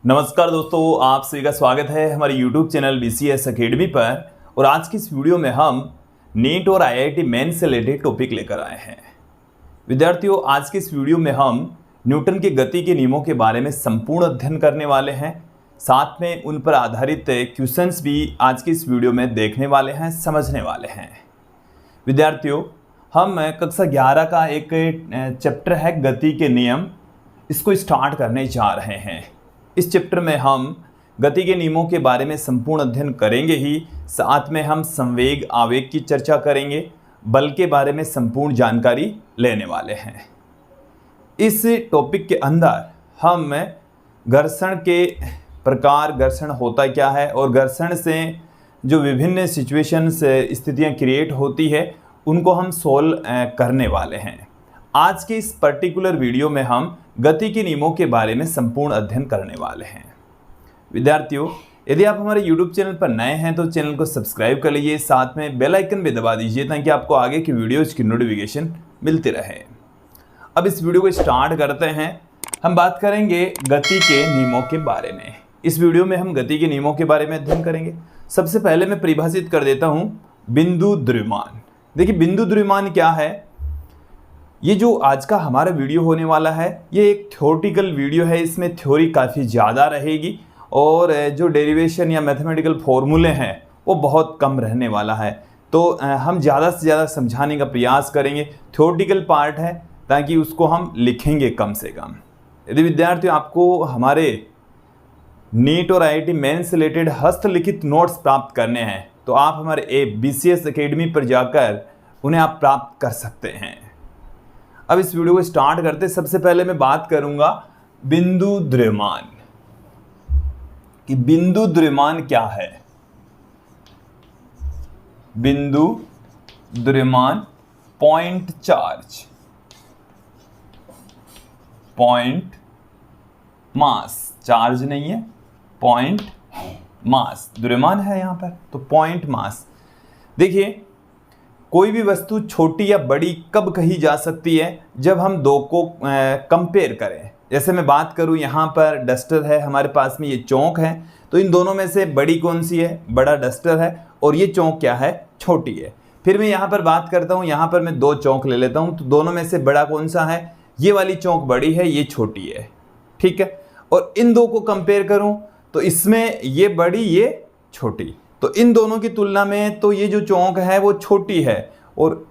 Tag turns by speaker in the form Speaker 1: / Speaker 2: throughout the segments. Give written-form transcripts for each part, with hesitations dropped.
Speaker 1: नमस्कार दोस्तों, आप सभी का स्वागत है हमारे YouTube चैनल BCS अकेडमी पर। और आज की इस वीडियो में हम नीट और IIT मेंस से रिलेटेड टॉपिक लेकर आए हैं। विद्यार्थियों, आज की इस वीडियो में हम न्यूटन के गति के नियमों के बारे में संपूर्ण अध्ययन करने वाले हैं। साथ में उन पर आधारित क्वेश्चंस भी आज की इस वीडियो में देखने वाले हैं, समझने वाले हैं। विद्यार्थियों, हम कक्षा 11 का एक चैप्टर है गति के नियम, इसको स्टार्ट करने जा रहे हैं। इस चैप्टर में हम गति के नियमों के बारे में संपूर्ण अध्ययन करेंगे ही, साथ में हम संवेग आवेग की चर्चा करेंगे, बल के बारे में संपूर्ण जानकारी लेने वाले हैं। इस टॉपिक के अंदर हम घर्षण के प्रकार, घर्षण होता क्या है और घर्षण से जो विभिन्न सिचुएशंस स्थितियां क्रिएट होती है उनको हम सोल्व करने वाले हैं। आज के इस पर्टिकुलर वीडियो में हम गति के नियमों के बारे में संपूर्ण अध्ययन करने वाले हैं। विद्यार्थियों, यदि आप हमारे YouTube चैनल पर नए हैं तो चैनल को सब्सक्राइब कर लीजिए, साथ में बेल आइकन भी दबा दीजिए ताकि आपको आगे की वीडियोज़ की नोटिफिकेशन मिलती रहे। अब इस वीडियो को स्टार्ट करते हैं। हम बात करेंगे गति के नियमों के बारे में। इस वीडियो में हम गति के नियमों के बारे में अध्ययन करेंगे। सबसे पहले मैं परिभाषित कर देता हूँ बिंदु द्रव्यमान। देखिए, बिंदु द्रव्यमान क्या है। ये जो आज का हमारा वीडियो होने वाला है ये एक थ्योरेटिकल वीडियो है। इसमें थ्योरी काफ़ी ज़्यादा रहेगी और जो डेरिवेशन या मैथमेटिकल फॉर्मूले हैं वो बहुत कम रहने वाला है। तो हम ज़्यादा से ज़्यादा समझाने का प्रयास करेंगे। थ्योरेटिकल पार्ट है ताकि उसको हम लिखेंगे कम से कम। यदि विद्यार्थियों आपको हमारे नीट और IIT मेंस से रिलेटेड हस्तलिखित नोट्स प्राप्त करने हैं तो आप हमारे BCS अकेडमी पर जाकर उन्हें आप प्राप्त कर सकते हैं। अब इस वीडियो को स्टार्ट करते सबसे पहले मैं बात करूंगा बिंदु द्रव्यमान कि बिंदु द्रव्यमान क्या है। बिंदु द्रव्यमान point charge, point mass, charge नहीं है, पॉइंट मास, द्रव्यमान है यहां पर तो पॉइंट मास। देखिए, कोई भी वस्तु छोटी या बड़ी कब कही जा सकती है, जब हम दो को कंपेयर करें। जैसे मैं बात करूं, यहाँ पर डस्टर है, हमारे पास में ये चौक है, तो इन दोनों में से बड़ी कौन सी है? बड़ा डस्टर है और ये चौक क्या है? छोटी है। फिर मैं यहाँ पर बात करता हूँ, यहाँ पर मैं दो चौक ले लेता हूँ, तो दोनों में से बड़ा कौन सा है? ये वाली चौक बड़ी है, ये छोटी है, ठीक है। और इन दो को कंपेयर करूँ तो इसमें ये बड़ी, ये छोटी, तो इन दोनों की तुलना में तो ये जो चौक है वो छोटी है, और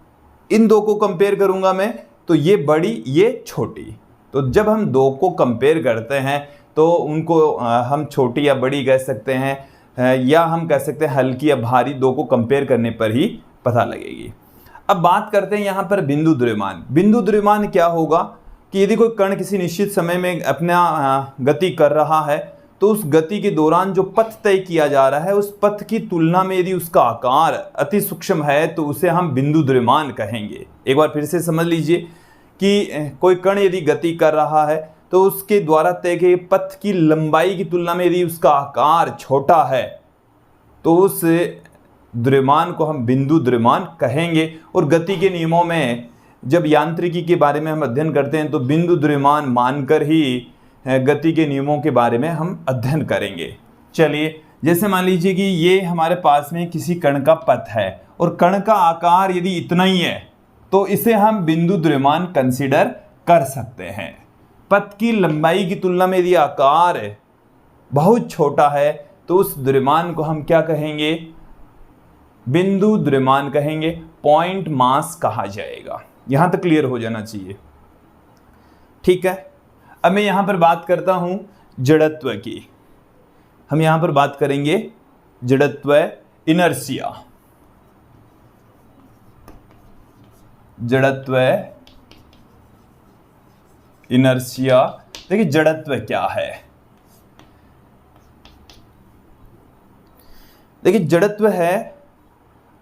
Speaker 1: इन दो को कंपेयर करूंगा मैं तो ये बड़ी, ये छोटी। तो जब हम दो को कंपेयर करते हैं तो उनको हम छोटी या बड़ी कह सकते हैं, या हम कह सकते हैं हल्की या भारी। दो को कंपेयर करने पर ही पता लगेगी। अब बात करते हैं यहाँ पर बिंदु द्रव्यमान। बिंदु द्रव्यमान क्या होगा कि यदि कोई कण किसी निश्चित समय में अपना गति कर रहा है तो उस गति के दौरान जो पथ तय किया जा रहा है उस पथ की तुलना में यदि उसका आकार अति सूक्ष्म है तो उसे हम बिंदु द्रव्यमान कहेंगे। एक बार फिर से समझ लीजिए कि कोई कण यदि गति कर रहा है तो उसके द्वारा तय किए पथ की लंबाई की तुलना में यदि उसका आकार छोटा है तो उस द्रव्यमान को हम बिंदु द्रव्यमान कहेंगे। और गति के नियमों में जब यांत्रिकी के बारे में हम अध्ययन करते हैं तो बिंदु द्रव्यमान मानकर ही गति के नियमों के बारे में हम अध्ययन करेंगे। चलिए, जैसे मान लीजिए कि ये हमारे पास में किसी कण का पथ है और कण का आकार यदि इतना ही है तो इसे हम बिंदु द्रव्यमान कंसीडर कर सकते हैं। पथ की लंबाई की तुलना में यदि आकार बहुत छोटा है तो उस द्रव्यमान को हम क्या कहेंगे? बिंदु द्रव्यमान कहेंगे, पॉइंट मास कहा जाएगा। यहां तक क्लियर हो जाना चाहिए, ठीक है। अब मैं यहां पर बात करता हूं जड़त्व की। हम यहां पर बात करेंगे जड़त्व, इनर्शिया। जड़त्व, इनर्शिया। देखिए, जड़त्व क्या है? देखिए, जड़त्व है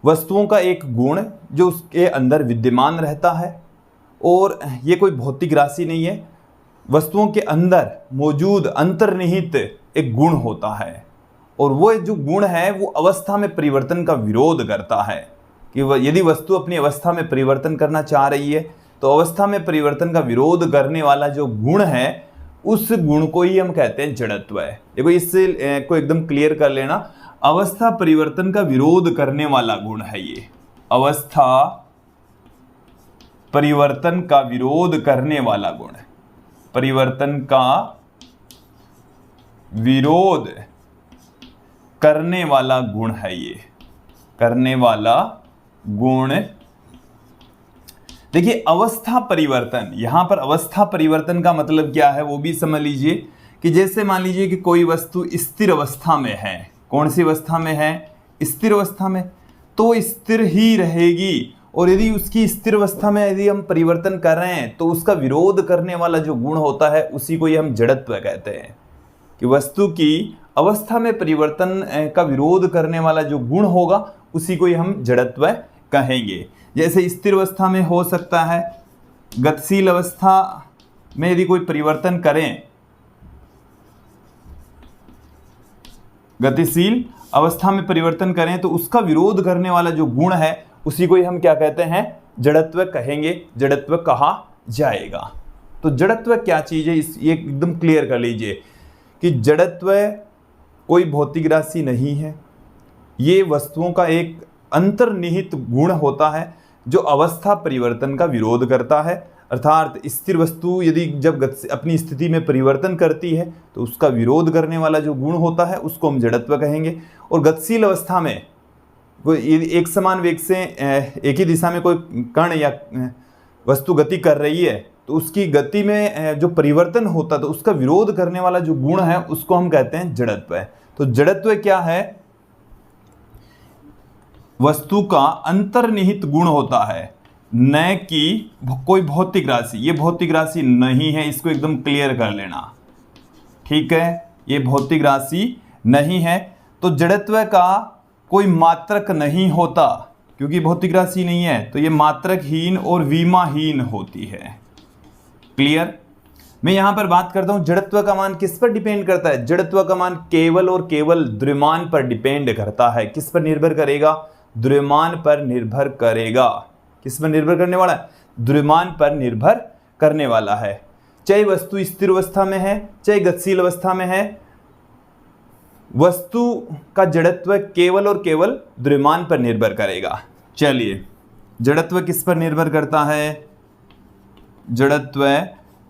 Speaker 1: वस्तुओं का एक गुण जो उसके अंदर विद्यमान रहता है, और ये कोई भौतिक राशि नहीं है। वस्तुओं के अंदर मौजूद अंतर्निहित एक गुण होता है, और वो जो गुण है वो अवस्था में परिवर्तन का विरोध करता है। कि यदि वस्तु अपनी अवस्था में परिवर्तन करना चाह रही है तो अवस्था में परिवर्तन का विरोध करने वाला जो गुण है उस गुण को ही हम कहते हैं जड़त्व है। देखो इससे को एकदम क्लियर कर लेना, अवस्था परिवर्तन का विरोध करने वाला गुण है ये, अवस्था परिवर्तन का विरोध करने वाला गुण, परिवर्तन का विरोध करने वाला गुण है ये, करने वाला गुण। देखिए अवस्था परिवर्तन, यहां पर अवस्था परिवर्तन का मतलब क्या है वो भी समझ लीजिए कि जैसे मान लीजिए कि कोई वस्तु स्थिर अवस्था में है, कौन सी अवस्था में है, स्थिर अवस्था में, तो स्थिर ही रहेगी। और यदि उसकी स्थिर अवस्था में यदि हम परिवर्तन कर रहे हैं तो उसका विरोध करने वाला जो गुण होता है उसी को ही हम जड़त्व कहते हैं। कि वस्तु की अवस्था में परिवर्तन का विरोध करने वाला जो गुण होगा उसी को ही हम जड़त्व कहेंगे। जैसे स्थिर अवस्था में हो सकता है, गतिशील अवस्था में यदि कोई परिवर्तन करें, गतिशील अवस्था में परिवर्तन करें तो उसका विरोध करने वाला जो गुण है उसी को ही हम क्या कहते हैं, जड़त्व कहेंगे, जड़त्व कहा जाएगा। तो जड़त्व क्या चीज है ये एकदम क्लियर कर लीजिए कि जड़त्व कोई भौतिक राशि नहीं है, ये वस्तुओं का एक अंतर्निहित गुण होता है जो अवस्था परिवर्तन का विरोध करता है। अर्थात स्थिर वस्तु यदि जब अपनी स्थिति में परिवर्तन करती है तो उसका विरोध करने वाला जो गुण होता है उसको हम जड़त्व कहेंगे। और गतिशील अवस्था में कोई एक समान वेग से एक ही दिशा में कोई कण या वस्तु गति कर रही है तो उसकी गति में जो परिवर्तन होता है तो उसका विरोध करने वाला जो गुण है उसको हम कहते हैं जड़त्व। तो जड़त्व क्या है, वस्तु का अंतर्निहित गुण होता है, न कि कोई भौतिक राशि। ये भौतिक राशि नहीं है, इसको एकदम क्लियर कर लेना, ठीक है, ये भौतिक राशि नहीं है। तो जड़त्व का कोई मात्रक नहीं होता, क्योंकि भौतिक राशि नहीं है तो ये मात्रकहीन और विमाहीन होती है। क्लियर। मैं यहां पर बात करता हूं जड़त्व का मान किस पर डिपेंड करता है, जड़त्व का मान केवल और केवल द्रव्यमान पर डिपेंड करता है। किस पर निर्भर करेगा, द्रव्यमान पर निर्भर करेगा। किस पर निर्भर करने वाला है, द्रव्यमान पर निर्भर करने वाला है। चाहे वस्तु स्थिर अवस्था में है चाहे गतिशील अवस्था में है, वस्तु का जड़त्व केवल और केवल द्रव्यमान पर निर्भर करेगा। चलिए जड़त्व किस पर निर्भर करता है, जड़त्व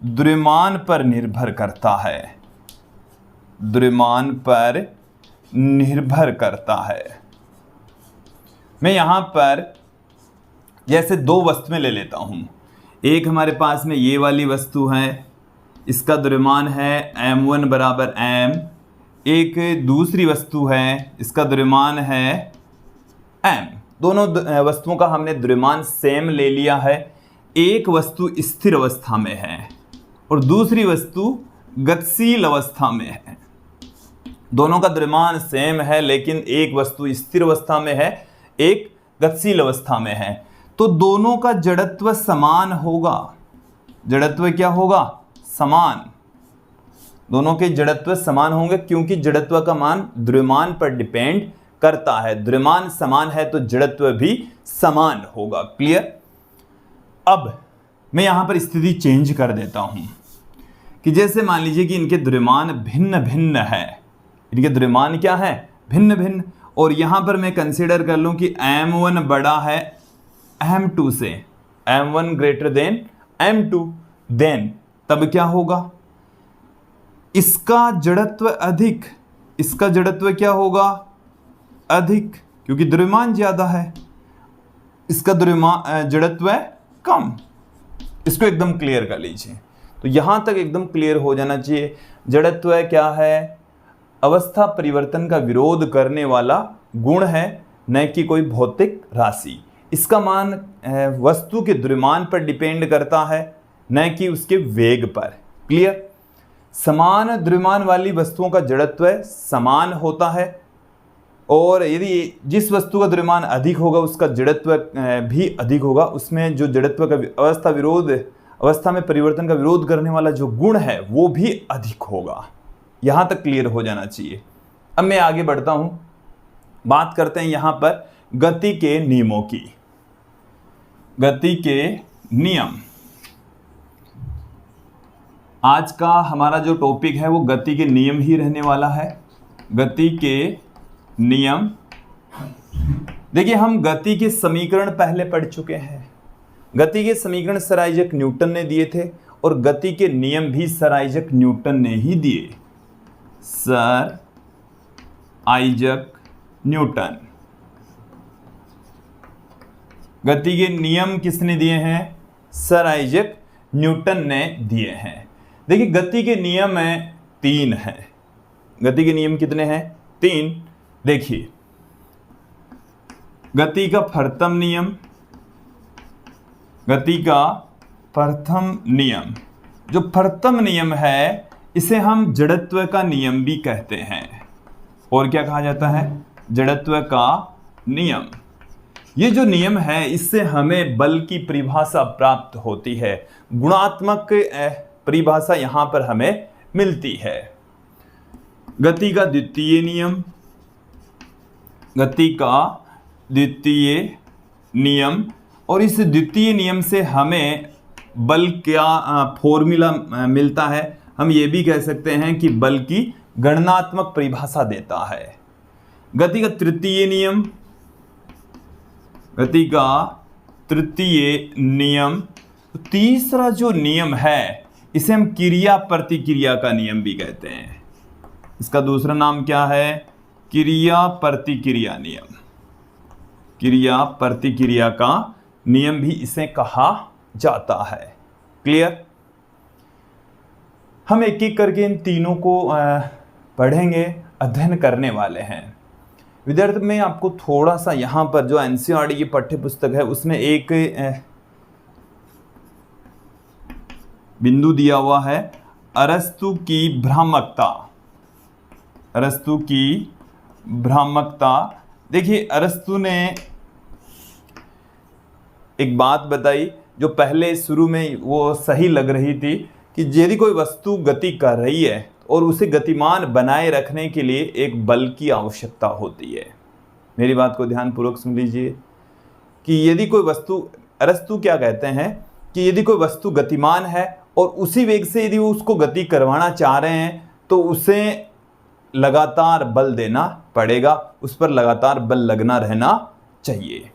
Speaker 1: द्रव्यमान पर निर्भर करता है, द्रव्यमान पर निर्भर करता है। मैं यहां पर जैसे दो वस्तुएं ले लेता हूं, एक हमारे पास में ये वाली वस्तु है, इसका द्रव्यमान है m1 बराबर m, एक दूसरी वस्तु है इसका द्रव्यमान है m। दोनों वस्तुओं का हमने द्रव्यमान सेम ले लिया है। एक वस्तु स्थिर अवस्था में है और दूसरी वस्तु गतिशील अवस्था में है। दोनों का द्रव्यमान सेम है लेकिन एक वस्तु स्थिर अवस्था में है, एक गतिशील अवस्था में है, तो दोनों का जड़त्व समान होगा। जड़त्व क्या होगा, समान। दोनों के जड़त्व समान होंगे क्योंकि जड़त्व का मान द्रव्यमान पर डिपेंड करता है। द्रव्यमान समान है तो जड़त्व भी समान होगा। क्लियर। अब मैं यहां पर स्थिति चेंज कर देता हूं कि जैसे मान लीजिए कि इनके द्रव्यमान भिन्न भिन्न है, इनके द्रव्यमान क्या है, भिन्न भिन्न, और यहां पर मैं कंसीडर कर लूं कि m1 बड़ा है m2 से, m1 greater than m2, then तब क्या होगा, इसका जड़त्व अधिक, इसका जड़त्व क्या होगा, अधिक, क्योंकि द्रव्यमान ज्यादा है, इसका द्रव्यमान जड़त्व कम। इसको एकदम क्लियर कर लीजिए। तो यहां तक एकदम क्लियर हो जाना चाहिए। जड़त्व क्या है, अवस्था परिवर्तन का विरोध करने वाला गुण है, न कि कोई भौतिक राशि। इसका मान वस्तु के द्रव्यमान पर डिपेंड करता है, न कि उसके वेग पर। क्लियर। समान द्रव्यमान वाली वस्तुओं का जड़त्व समान होता है, और यदि जिस वस्तु का द्रव्यमान अधिक होगा उसका जड़त्व भी अधिक होगा। उसमें जो जड़त्व का अवस्था में परिवर्तन का विरोध करने वाला जो गुण है वो भी अधिक होगा। यहां तक क्लियर हो जाना चाहिए। अब मैं आगे बढ़ता हूं, बात करते हैं यहां पर गति के नियमों की। गति के नियम, आज का हमारा जो टॉपिक है वो गति के नियम ही रहने वाला है। गति के नियम। देखिए, हम गति के समीकरण पहले पढ़ चुके हैं। गति के समीकरण सर आइजक न्यूटन ने दिए थे और गति के नियम भी सर आइजक न्यूटन ने ही दिए। Sir Isaac Newton. गति के नियम किसने दिए हैं? सर आइजक न्यूटन ने दिए हैं। देखिए, गति के नियम हैं 3 हैं। गति के नियम कितने हैं? 3। देखिए, गति का प्रथम नियम, गति का प्रथम नियम। जो प्रथम नियम है इसे हम जड़त्व का नियम भी कहते हैं। और क्या कहा जाता है? जड़त्व का नियम। ये जो नियम है इससे हमें बल की परिभाषा प्राप्त होती है। गुणात्मक परिभाषा यहां पर हमें मिलती है। गति का द्वितीय नियम, गति का द्वितीय नियम। और इस द्वितीय नियम से हमें बल क्या फॉर्मूला मिलता है? हम ये भी कह सकते हैं कि बल की गणनात्मक परिभाषा देता है। गति का तृतीय नियम, गति का तृतीय नियम। तीसरा जो नियम है इसे हम क्रिया प्रतिक्रिया का नियम भी कहते हैं। इसका दूसरा नाम क्या है? क्रिया प्रतिक्रिया नियम। क्रिया प्रतिक्रिया का नियम भी इसे कहा जाता है। क्लियर? हम एक एक करके इन तीनों को पढ़ेंगे, अध्ययन करने वाले हैं। विद्यार्थी, में आपको थोड़ा सा यहाँ पर जो एनसीईआरटी की पाठ्य पुस्तक है उसमें एक बिंदु दिया हुआ है, अरस्तु की भ्रामकता। अरस्तु की भ्रामकता। देखिए, अरस्तु ने एक बात बताई जो पहले शुरू में वो सही लग रही थी कि यदि कोई वस्तु गति कर रही है और उसे गतिमान बनाए रखने के लिए एक बल की आवश्यकता होती है। मेरी बात को ध्यानपूर्वक सुन लीजिए कि यदि कोई वस्तु, अरस्तु क्या कहते हैं कि यदि कोई वस्तु गतिमान है और उसी वेग से यदि वो उसको गति करवाना चाह रहे हैं तो उसे लगातार बल देना पड़ेगा, उस पर लगातार बल लगना रहना चाहिए।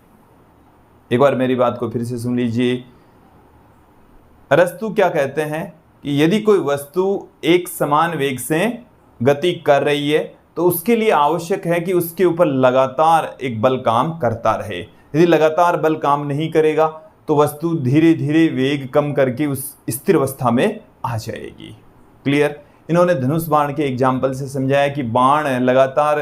Speaker 1: एक बार मेरी बात को फिर से सुन लीजिए। अरस्तु क्या कहते हैं कि यदि कोई वस्तु एक समान वेग से गति कर रही है तो उसके लिए आवश्यक है कि उसके ऊपर लगातार एक बल काम करता रहे। यदि लगातार बल काम नहीं करेगा तो वस्तु धीरे धीरे वेग कम करके उस स्थिर अवस्था में आ जाएगी। क्लियर? इन्होंने धनुष बाण के एग्जाम्पल से समझाया कि बाण लगातार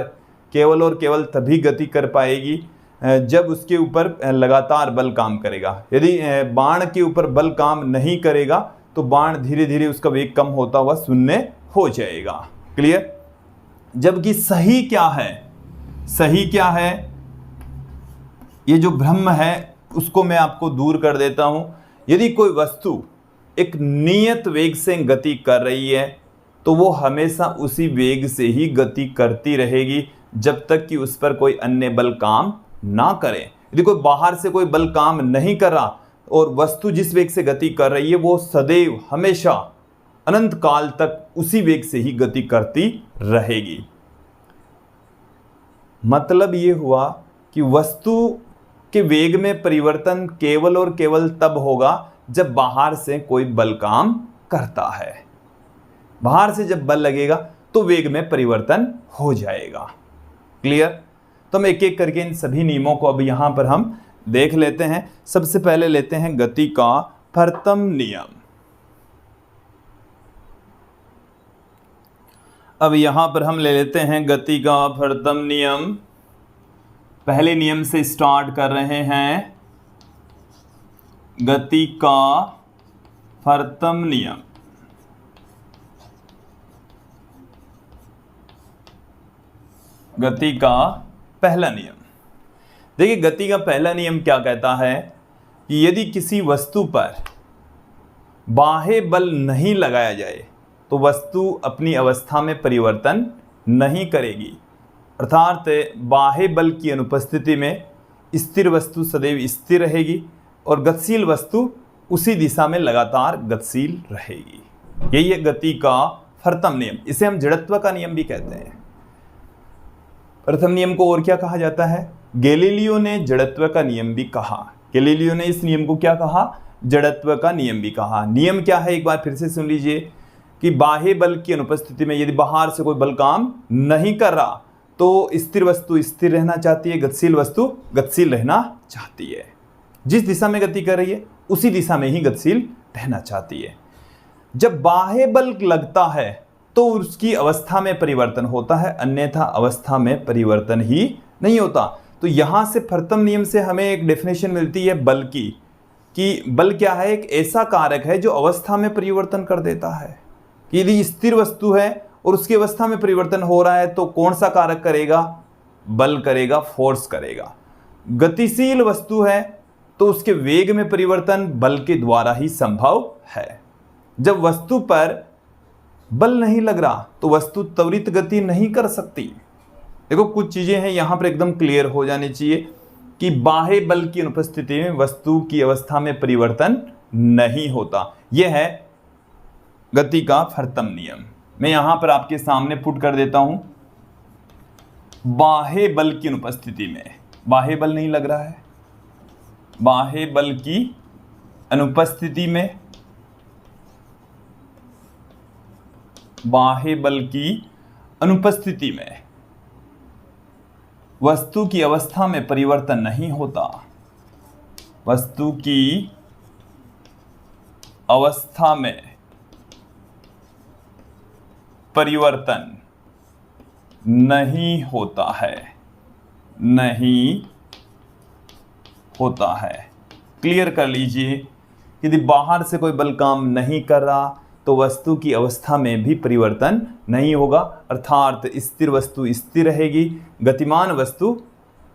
Speaker 1: केवल और केवल तभी गति कर पाएगी जब उसके ऊपर लगातार बल काम करेगा। यदि बाण के ऊपर बल काम नहीं करेगा तो बाण धीरे धीरे उसका वेग कम होता हुआ शून्य हो जाएगा। क्लियर? जबकि सही क्या है? सही क्या है? ये जो भ्रम है उसको मैं आपको दूर कर देता हूं। यदि कोई वस्तु एक नियत वेग से गति कर रही है तो वो हमेशा उसी वेग से ही गति करती रहेगी जब तक कि उस पर कोई अन्य बल काम ना करे। यदि कोई बाहर से कोई बल काम नहीं कर रहा और वस्तु जिस वेग से गति कर रही है वो सदैव हमेशा अनंत काल तक उसी वेग से ही गति करती रहेगी। मतलब ये हुआ कि वस्तु के वेग में परिवर्तन केवल और केवल तब होगा जब बाहर से कोई बल काम करता है। बाहर से जब बल लगेगा तो वेग में परिवर्तन हो जाएगा। क्लियर? तो हम एक एक करके इन सभी नियमों को अब यहां पर हम देख लेते हैं। सबसे पहले लेते हैं गति का प्रथम नियम। अब यहां पर हम ले लेते हैं गति का प्रथम नियम। पहले नियम से स्टार्ट कर रहे हैं। गति का प्रथम नियम। गति का पहला नियम। देखिए, गति का पहला नियम क्या कहता है कि यदि किसी वस्तु पर बाह्य बल नहीं लगाया जाए तो वस्तु अपनी अवस्था में परिवर्तन नहीं करेगी। अर्थात बाह्य बल की अनुपस्थिति में स्थिर वस्तु सदैव स्थिर रहेगी और गतिशील वस्तु उसी दिशा में लगातार गतिशील रहेगी। यही है गति का प्रथम नियम। इसे हम जड़त्व का नियम भी कहते हैं। प्रथम नियम को और क्या कहा जाता है? गैलीलियो ने जड़त्व का नियम भी कहा। गैलीलियो ने इस नियम को क्या कहा? जड़त्व का नियम भी कहा। नियम क्या है, एक बार फिर से सुन लीजिए कि बाह्य बल की अनुपस्थिति में यदि बाहर से कोई बल काम नहीं कर रहा तो स्थिर वस्तु स्थिर रहना चाहती है, गतिशील वस्तु गतिशील रहना चाहती है। जिस दिशा में गति कर रही है उसी दिशा में ही गतिशील रहना चाहती है। जब बाह्य बल लगता है तो उसकी अवस्था में परिवर्तन होता है, अन्यथा अवस्था में परिवर्तन ही नहीं होता। तो यहां से प्रथम नियम से हमें एक डेफिनेशन मिलती है बल की, कि बल क्या है? एक ऐसा कारक है जो अवस्था में परिवर्तन कर देता है। कि यदि स्थिर वस्तु है और उसकी अवस्था में परिवर्तन हो रहा है तो कौन सा कारक करेगा? बल करेगा, फोर्स करेगा। गतिशील वस्तु है तो उसके वेग में परिवर्तन बल के द्वारा ही संभव है। जब वस्तु पर बल नहीं लग रहा तो वस्तु त्वरित गति नहीं कर सकती। देखो कुछ चीजें हैं यहां पर एकदम क्लियर हो जानी चाहिए कि बाह्य बल की अनुपस्थिति में वस्तु की अवस्था में परिवर्तन नहीं होता। यह है गति का प्रथम नियम। मैं यहां पर आपके सामने पुट कर देता हूं। बाह्य बल की अनुपस्थिति में, बाह्य बल नहीं लग रहा है, बाह्य बल की अनुपस्थिति में, बाह्य बल की अनुपस्थिति में वस्तु की अवस्था में परिवर्तन नहीं होता। वस्तु की अवस्था में परिवर्तन नहीं होता है, नहीं होता है। क्लियर कर लीजिए, यदि बाहर से कोई बल काम नहीं कर रहा तो वस्तु की अवस्था में भी परिवर्तन नहीं होगा, अर्थात स्थिर वस्तु स्थिर रहेगी, गतिमान वस्तु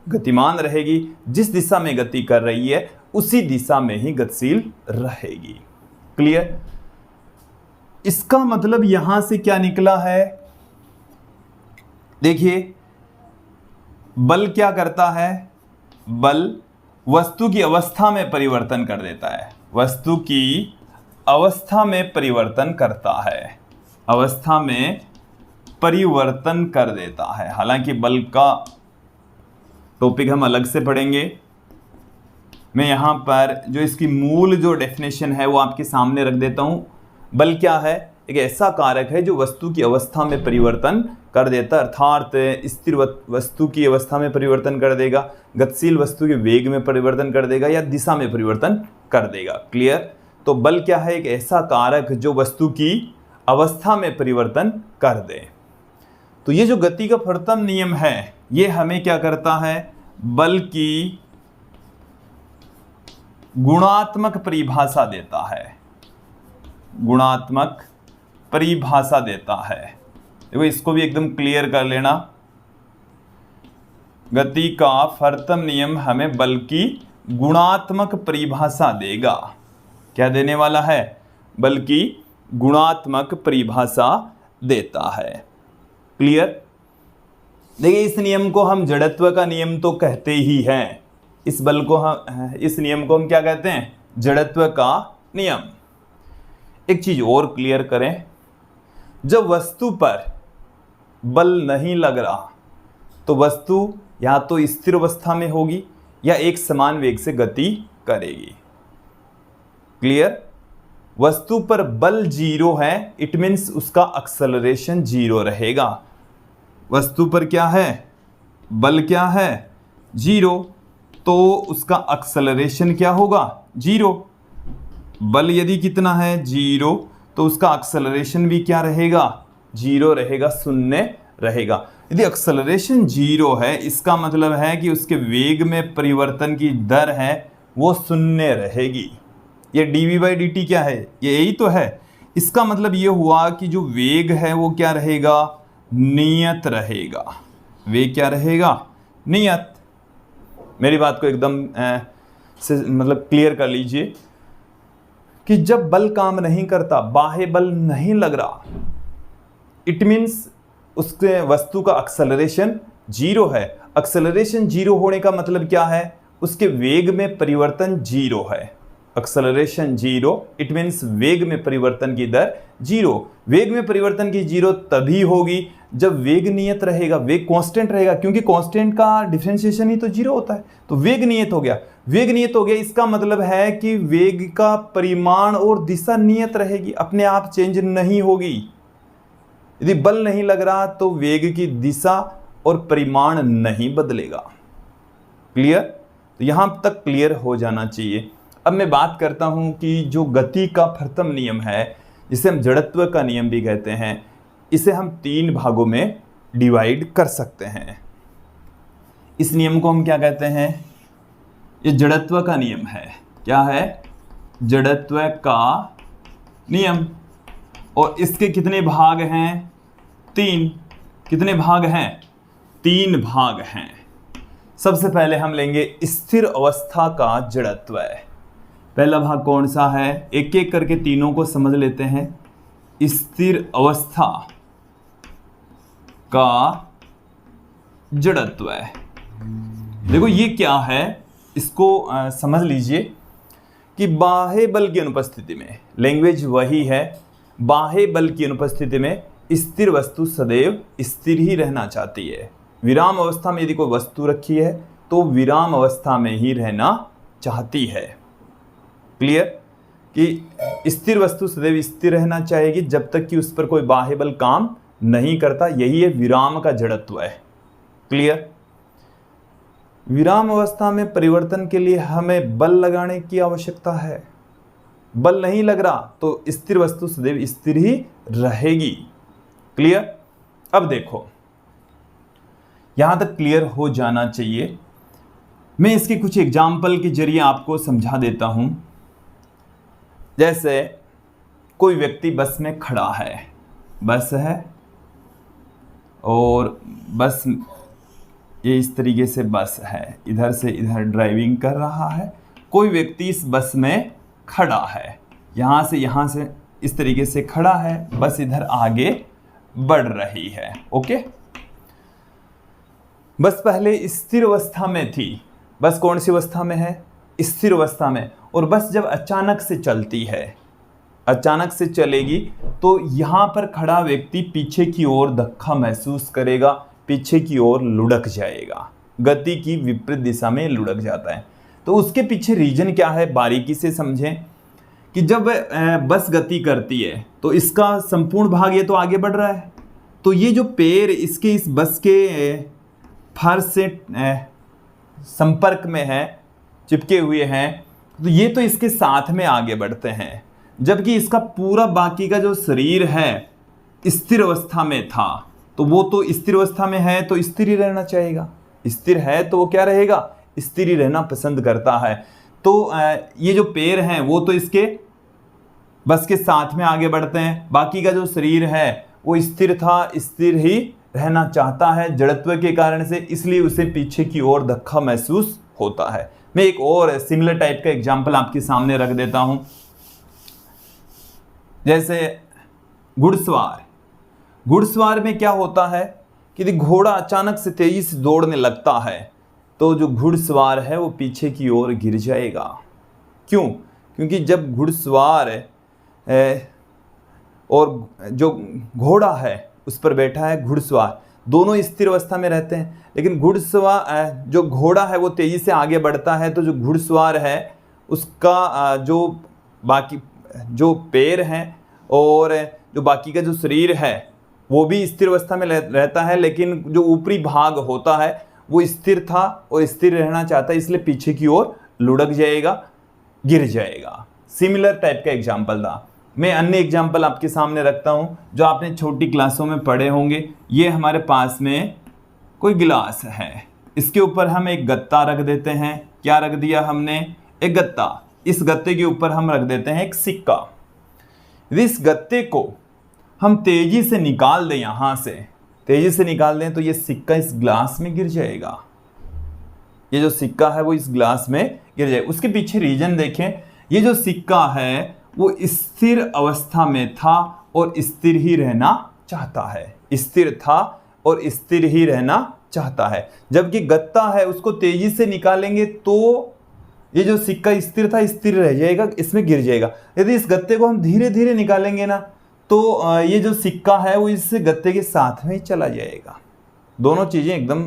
Speaker 1: गतिमान रहेगी। जिस दिशा में गति कर रही है उसी दिशा में ही गतिशील रहेगी। क्लियर? इसका मतलब यहां से क्या निकला है? देखिए बल क्या करता है? बल वस्तु की अवस्था में परिवर्तन कर देता है, वस्तु की अवस्था में परिवर्तन करता है, अवस्था में परिवर्तन कर देता है। हालांकि बल का टॉपिक हम अलग से पढ़ेंगे। मैं यहां पर जो इसकी मूल जो डेफिनेशन है वो आपके सामने रख देता हूं। बल क्या है? एक ऐसा कारक है जो वस्तु की अवस्था में परिवर्तन कर देता है, अर्थात स्थिर वस्तु की अवस्था में परिवर्तन कर देगा, गतिशील वस्तु के वेग में परिवर्तन कर देगा या दिशा में परिवर्तन कर देगा। क्लियर? तो बल क्या है? एक ऐसा कारक जो वस्तु की अवस्था में परिवर्तन कर दे। तो ये जो गति का प्रथम नियम है ये हमें क्या करता है? बल की गुणात्मक परिभाषा देता है, गुणात्मक परिभाषा देता है। देखो इसको भी एकदम क्लियर कर लेना। गति का प्रथम नियम हमें बल की गुणात्मक परिभाषा देगा। क्या देने वाला है? बल की गुणात्मक परिभाषा देता है। क्लियर? देखिए इस नियम को हम जड़त्व का नियम तो कहते ही हैं। इस नियम को हम क्या कहते हैं? जड़त्व का नियम। एक चीज और क्लियर करें, जब वस्तु पर बल नहीं लग रहा तो वस्तु या तो स्थिर अवस्था में होगी या एक समान वेग से गति करेगी। क्लियर? वस्तु पर बल जीरो है, इट मीन्स उसका एक्सेलरेशन जीरो रहेगा। वस्तु पर क्या है? बल क्या है? जीरो, तो उसका एक्सेलरेशन क्या होगा? जीरो। बल यदि कितना है? जीरो, तो उसका एक्सेलरेशन भी क्या रहेगा? जीरो रहेगा, शून्य रहेगा। यदि एक्सेलरेशन जीरो है इसका मतलब है कि उसके वेग में परिवर्तन की दर है वो शून्य रहेगी। ये dv/dt क्या है? ये यही तो है। इसका मतलब ये हुआ कि जो वेग है वो क्या रहेगा? नियत रहेगा। वेग क्या रहेगा? नियत। मेरी बात को एकदम मतलब क्लियर कर लीजिए कि जब बल काम नहीं करता, बाह्य बल नहीं लग रहा, इट मीन्स उसके वस्तु का एक्सेलरेशन जीरो है। एक्सेलरेशन जीरो होने का मतलब क्या है? उसके वेग में परिवर्तन जीरो है। एक्सेलरेशन 0, इट मीन्स वेग में परिवर्तन की दर 0। वेग में परिवर्तन की 0 तभी होगी जब वेग नियत रहेगा, वेग कांस्टेंट रहेगा, क्योंकि कांस्टेंट का डिफरेंशिएशन ही तो 0 होता है। तो वेग नियत हो गया, वेग नियत हो गया, इसका मतलब है कि वेग का परिमाण और दिशा नियत रहेगी, अपने आप चेंज नहीं होगी। यदि बल नहीं लग रहा तो वेग की दिशा और परिमाण नहीं बदलेगा। क्लियर? तो यहां तक क्लियर हो जाना चाहिए। अब मैं बात करता हूं कि जो गति का प्रथम नियम है, जिसे हम जड़त्व का नियम भी कहते हैं, इसे हम 3 भागों में डिवाइड कर सकते हैं। इस नियम को हम क्या कहते हैं? ये जड़त्व का नियम है। क्या है? जड़त्व का नियम। और इसके कितने भाग हैं? 3। कितने भाग हैं? 3 भाग हैं। सबसे पहले हम लेंगे स्थिर अवस्था का जड़त्व। पहला भाग कौन सा है? एक एक करके तीनों को समझ लेते हैं। स्थिर अवस्था का जड़त्व। देखो ये क्या है, इसको समझ लीजिए कि बाह्य बल की अनुपस्थिति में, लैंग्वेज वही है, बाह्य बल की अनुपस्थिति में स्थिर वस्तु सदैव स्थिर ही रहना चाहती है। विराम अवस्था में यदि कोई वस्तु रखी है तो विराम अवस्था में ही रहना चाहती है। क्लियर? कि स्थिर वस्तु सदैव स्थिर रहना चाहेगी जब तक कि उस पर कोई बाह्य बल काम नहीं करता। यही है विराम का जड़त्व है। क्लियर? विराम अवस्था में परिवर्तन के लिए हमें बल लगाने की आवश्यकता है। बल नहीं लग रहा तो स्थिर वस्तु सदैव स्थिर ही रहेगी। क्लियर? अब देखो, यहां तक क्लियर हो जाना चाहिए। मैं इसके कुछ एग्जाम्पल के जरिए आपको समझा देता हूं। जैसे कोई व्यक्ति बस में खड़ा है, बस है और बस ये इस तरीके से बस है, इधर से इधर ड्राइविंग कर रहा है। कोई व्यक्ति इस बस में खड़ा है, यहाँ से इस तरीके से खड़ा है, बस इधर आगे बढ़ रही है। ओके, बस पहले स्थिर अवस्था में थी। बस कौन सी अवस्था में है? स्थिर अवस्था में। और बस जब अचानक से चलती है, अचानक से चलेगी तो यहाँ पर खड़ा व्यक्ति पीछे की ओर धक्का महसूस करेगा, पीछे की ओर लुढ़क जाएगा, गति की विपरीत दिशा में लुढ़क जाता है। तो उसके पीछे रीजन क्या है, बारीकी से समझें कि जब बस गति करती है तो इसका संपूर्ण भाग ये तो आगे बढ़ रहा है, तो ये जो पैर इसके इस बस के फर्श से संपर्क में है, चिपके हुए हैं, तो ये तो इसके साथ में आगे बढ़ते हैं, जबकि इसका पूरा बाकी का जो शरीर है स्थिर अवस्था में था, तो वो तो स्थिर अवस्था में है तो स्थिर ही रहना चाहेगा। स्थिर है तो वो क्या रहेगा? स्थिर ही रहना पसंद करता है। तो ये जो पैर हैं वो तो इसके बस के साथ में आगे बढ़ते हैं, बाकी का जो शरीर है वो स्थिर था, स्थिर ही रहना चाहता है जड़त्व के कारण से, इसलिए उसे पीछे की ओर धक्का महसूस होता है। मैं एक और सिमिलर टाइप का एग्जाम्पल आपके सामने रख देता हूं। जैसे घुड़सवार, घुड़सवार में क्या होता है कि यदि घोड़ा अचानक से तेजी से दौड़ने लगता है तो जो घुड़सवार है वो पीछे की ओर गिर जाएगा। क्यों? क्योंकि जब घुड़सवार और जो घोड़ा है उस पर बैठा है घुड़सवार, दोनों स्थिर अवस्था में रहते हैं, लेकिन घुड़सवार जो घोड़ा है वो तेजी से आगे बढ़ता है, तो जो घुड़सवार है उसका जो बाकी जो पैर हैं और जो बाकी का जो शरीर है वो भी स्थिर अवस्था में रहता है, लेकिन जो ऊपरी भाग होता है वो स्थिर था और स्थिर रहना चाहता है, इसलिए पीछे की ओर लुढ़क जाएगा, गिर जाएगा। सिमिलर टाइप का एग्जाम्पल था। मैं अन्य एग्जाम्पल आपके सामने रखता हूं जो आपने छोटी क्लासों में पढ़े होंगे। ये हमारे पास में कोई गिलास है, इसके ऊपर हम एक गत्ता रख देते हैं। क्या रख दिया हमने? एक गत्ता। इस गत्ते के ऊपर हम रख देते हैं एक सिक्का। इस गत्ते को हम तेजी से निकाल दें, यहां से तेजी से निकाल दें तो ये सिक्का इस ग्लास में गिर जाएगा। ये जो सिक्का है वो इस ग्लास में गिर जाएगा। उसके पीछे रीजन देखें, ये जो सिक्का है वो स्थिर अवस्था में था और स्थिर ही रहना चाहता है, स्थिर था और स्थिर ही रहना चाहता है, जबकि गत्ता है उसको तेजी से निकालेंगे तो ये जो सिक्का स्थिर था स्थिर रह जाएगा, इसमें गिर जाएगा। यदि इस गत्ते को हम धीरे धीरे निकालेंगे ना तो ये जो सिक्का है वो इस गत्ते के साथ में ही चला जाएगा। दोनों चीज़ें एकदम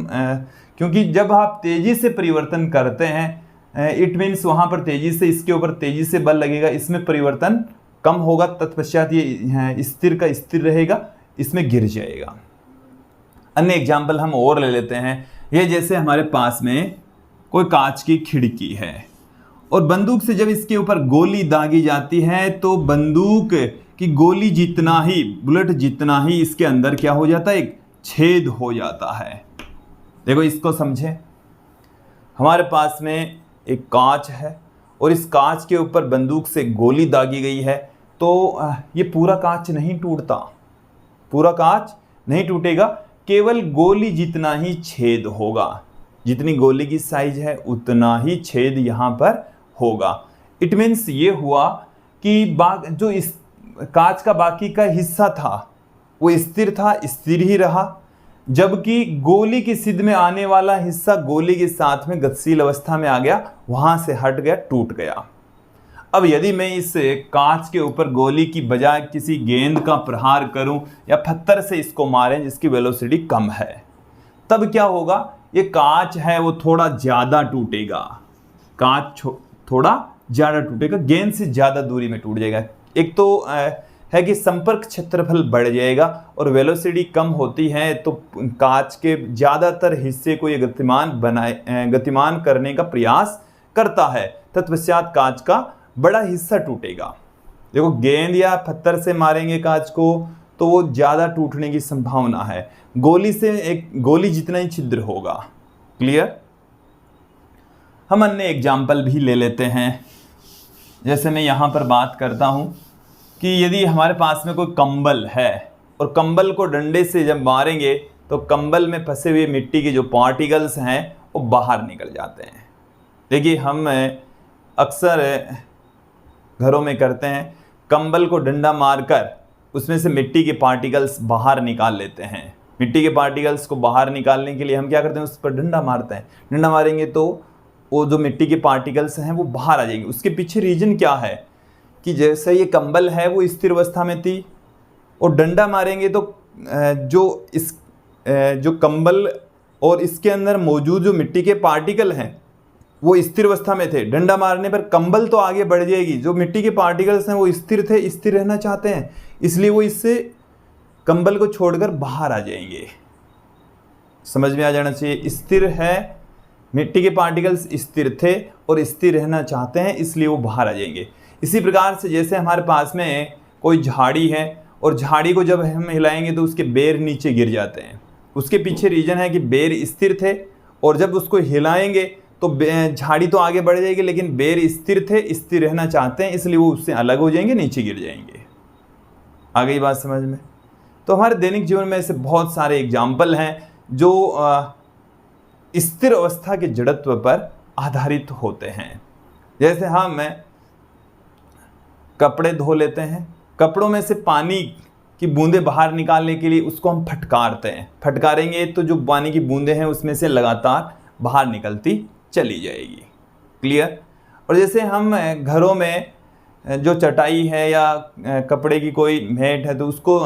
Speaker 1: क्योंकि जब आप तेज़ी से परिवर्तन करते हैं इट मीन्स वहाँ पर तेज़ी से इसके ऊपर तेज़ी से बल लगेगा, इसमें परिवर्तन कम होगा, तत्पश्चात ये स्थिर का स्थिर रहेगा, इसमें गिर जाएगा। अन्य एग्जाम्पल हम और ले लेते हैं। ये जैसे हमारे पास में कोई कांच की खिड़की है और बंदूक से जब इसके ऊपर गोली दागी जाती है तो बंदूक की गोली जितना ही, बुलेट जितना ही इसके अंदर क्या हो जाता है, एक छेद हो जाता है। देखो इसको समझें। हमारे पास में एक कांच है और इस कांच के ऊपर बंदूक से गोली दागी गई है तो ये पूरा कांच नहीं टूटता, पूरा कांच नहीं टूटेगा, केवल गोली जितना ही छेद होगा। जितनी गोली की साइज है उतना ही छेद यहाँ पर होगा। इट मीन्स ये हुआ कि जो इस कांच का बाकी का हिस्सा था वो स्थिर था, स्थिर ही रहा, जबकि गोली की सिद्ध में आने वाला हिस्सा गोली के साथ में गतिशील अवस्था में आ गया, वहां से हट गया, टूट गया। अब यदि मैं इस कांच के ऊपर गोली की बजाय किसी गेंद का प्रहार करूं या पत्थर से इसको मारें जिसकी वेलोसिटी कम है, तब क्या होगा, ये कांच है वो थोड़ा ज़्यादा टूटेगा, कांच थोड़ा ज़्यादा टूटेगा, गेंद से ज़्यादा दूरी में टूट जाएगा। एक तो है कि संपर्क क्षेत्रफल बढ़ जाएगा और वेलोसिटी कम होती है तो कांच के ज़्यादातर हिस्से को ये गतिमान करने का प्रयास करता है, तत्पश्चात कांच का बड़ा हिस्सा टूटेगा। देखो गेंद या पत्थर से मारेंगे कांच को तो वो ज़्यादा टूटने की संभावना है, गोली से एक गोली जितना ही छिद्र होगा। क्लियर। हम अन्य एग्जाम्पल भी ले लेते हैं। जैसे मैं यहाँ पर बात करता हूँ कि यदि हमारे पास में कोई कंबल है और कंबल को डंडे से जब मारेंगे तो कंबल में फंसे हुए मिट्टी के जो पार्टिकल्स हैं वो बाहर निकल जाते हैं। देखिए हम अक्सर घरों में करते हैं, कंबल को डंडा मारकर उसमें से मिट्टी के पार्टिकल्स बाहर निकाल लेते हैं। मिट्टी के पार्टिकल्स को बाहर निकालने के लिए हम क्या करते हैं, उस पर डंडा मारते हैं। डंडा मारेंगे तो वो जो मिट्टी के पार्टिकल्स हैं वो बाहर आ जाएंगे। उसके पीछे रीजन क्या है कि जैसे ये कंबल है वो स्थिर अवस्था में थी और डंडा मारेंगे तो जो कंबल और इसके अंदर मौजूद जो मिट्टी के पार्टिकल हैं वो स्थिर अवस्था में थे। डंडा मारने पर कंबल तो आगे बढ़ जाएगी, जो मिट्टी के पार्टिकल्स हैं वो स्थिर थे, स्थिर रहना चाहते हैं, इसलिए वो इससे कंबल को छोड़कर बाहर आ जाएंगे। समझ में आ जाना चाहिए। स्थिर है, मिट्टी के पार्टिकल्स स्थिर थे और स्थिर रहना चाहते हैं, इसलिए वो बाहर आ जाएंगे। इसी प्रकार से जैसे हमारे पास में कोई झाड़ी है और झाड़ी को जब हम हिलाएंगे तो उसके बेर नीचे गिर जाते हैं। उसके पीछे रीजन है कि बेर स्थिर थे और जब उसको हिलाएंगे तो झाड़ी तो आगे बढ़ जाएगी लेकिन बेर स्थिर थे, स्थिर रहना चाहते हैं, इसलिए वो उससे अलग हो जाएंगे, नीचे गिर जाएंगे। आ गई बात समझ में। तो हमारे दैनिक जीवन में ऐसे बहुत सारे एग्जाम्पल हैं जो स्थिर अवस्था के जड़त्व पर आधारित होते हैं। जैसे हम कपड़े धो लेते हैं, कपड़ों में से पानी की बूंदें बाहर निकालने के लिए उसको हम फटकारते हैं। फटकारेंगे तो जो पानी की बूंदें हैं उसमें से लगातार बाहर निकलती चली जाएगी। क्लियर। और जैसे हम घरों में जो चटाई है या कपड़े की कोई मेट है तो उसको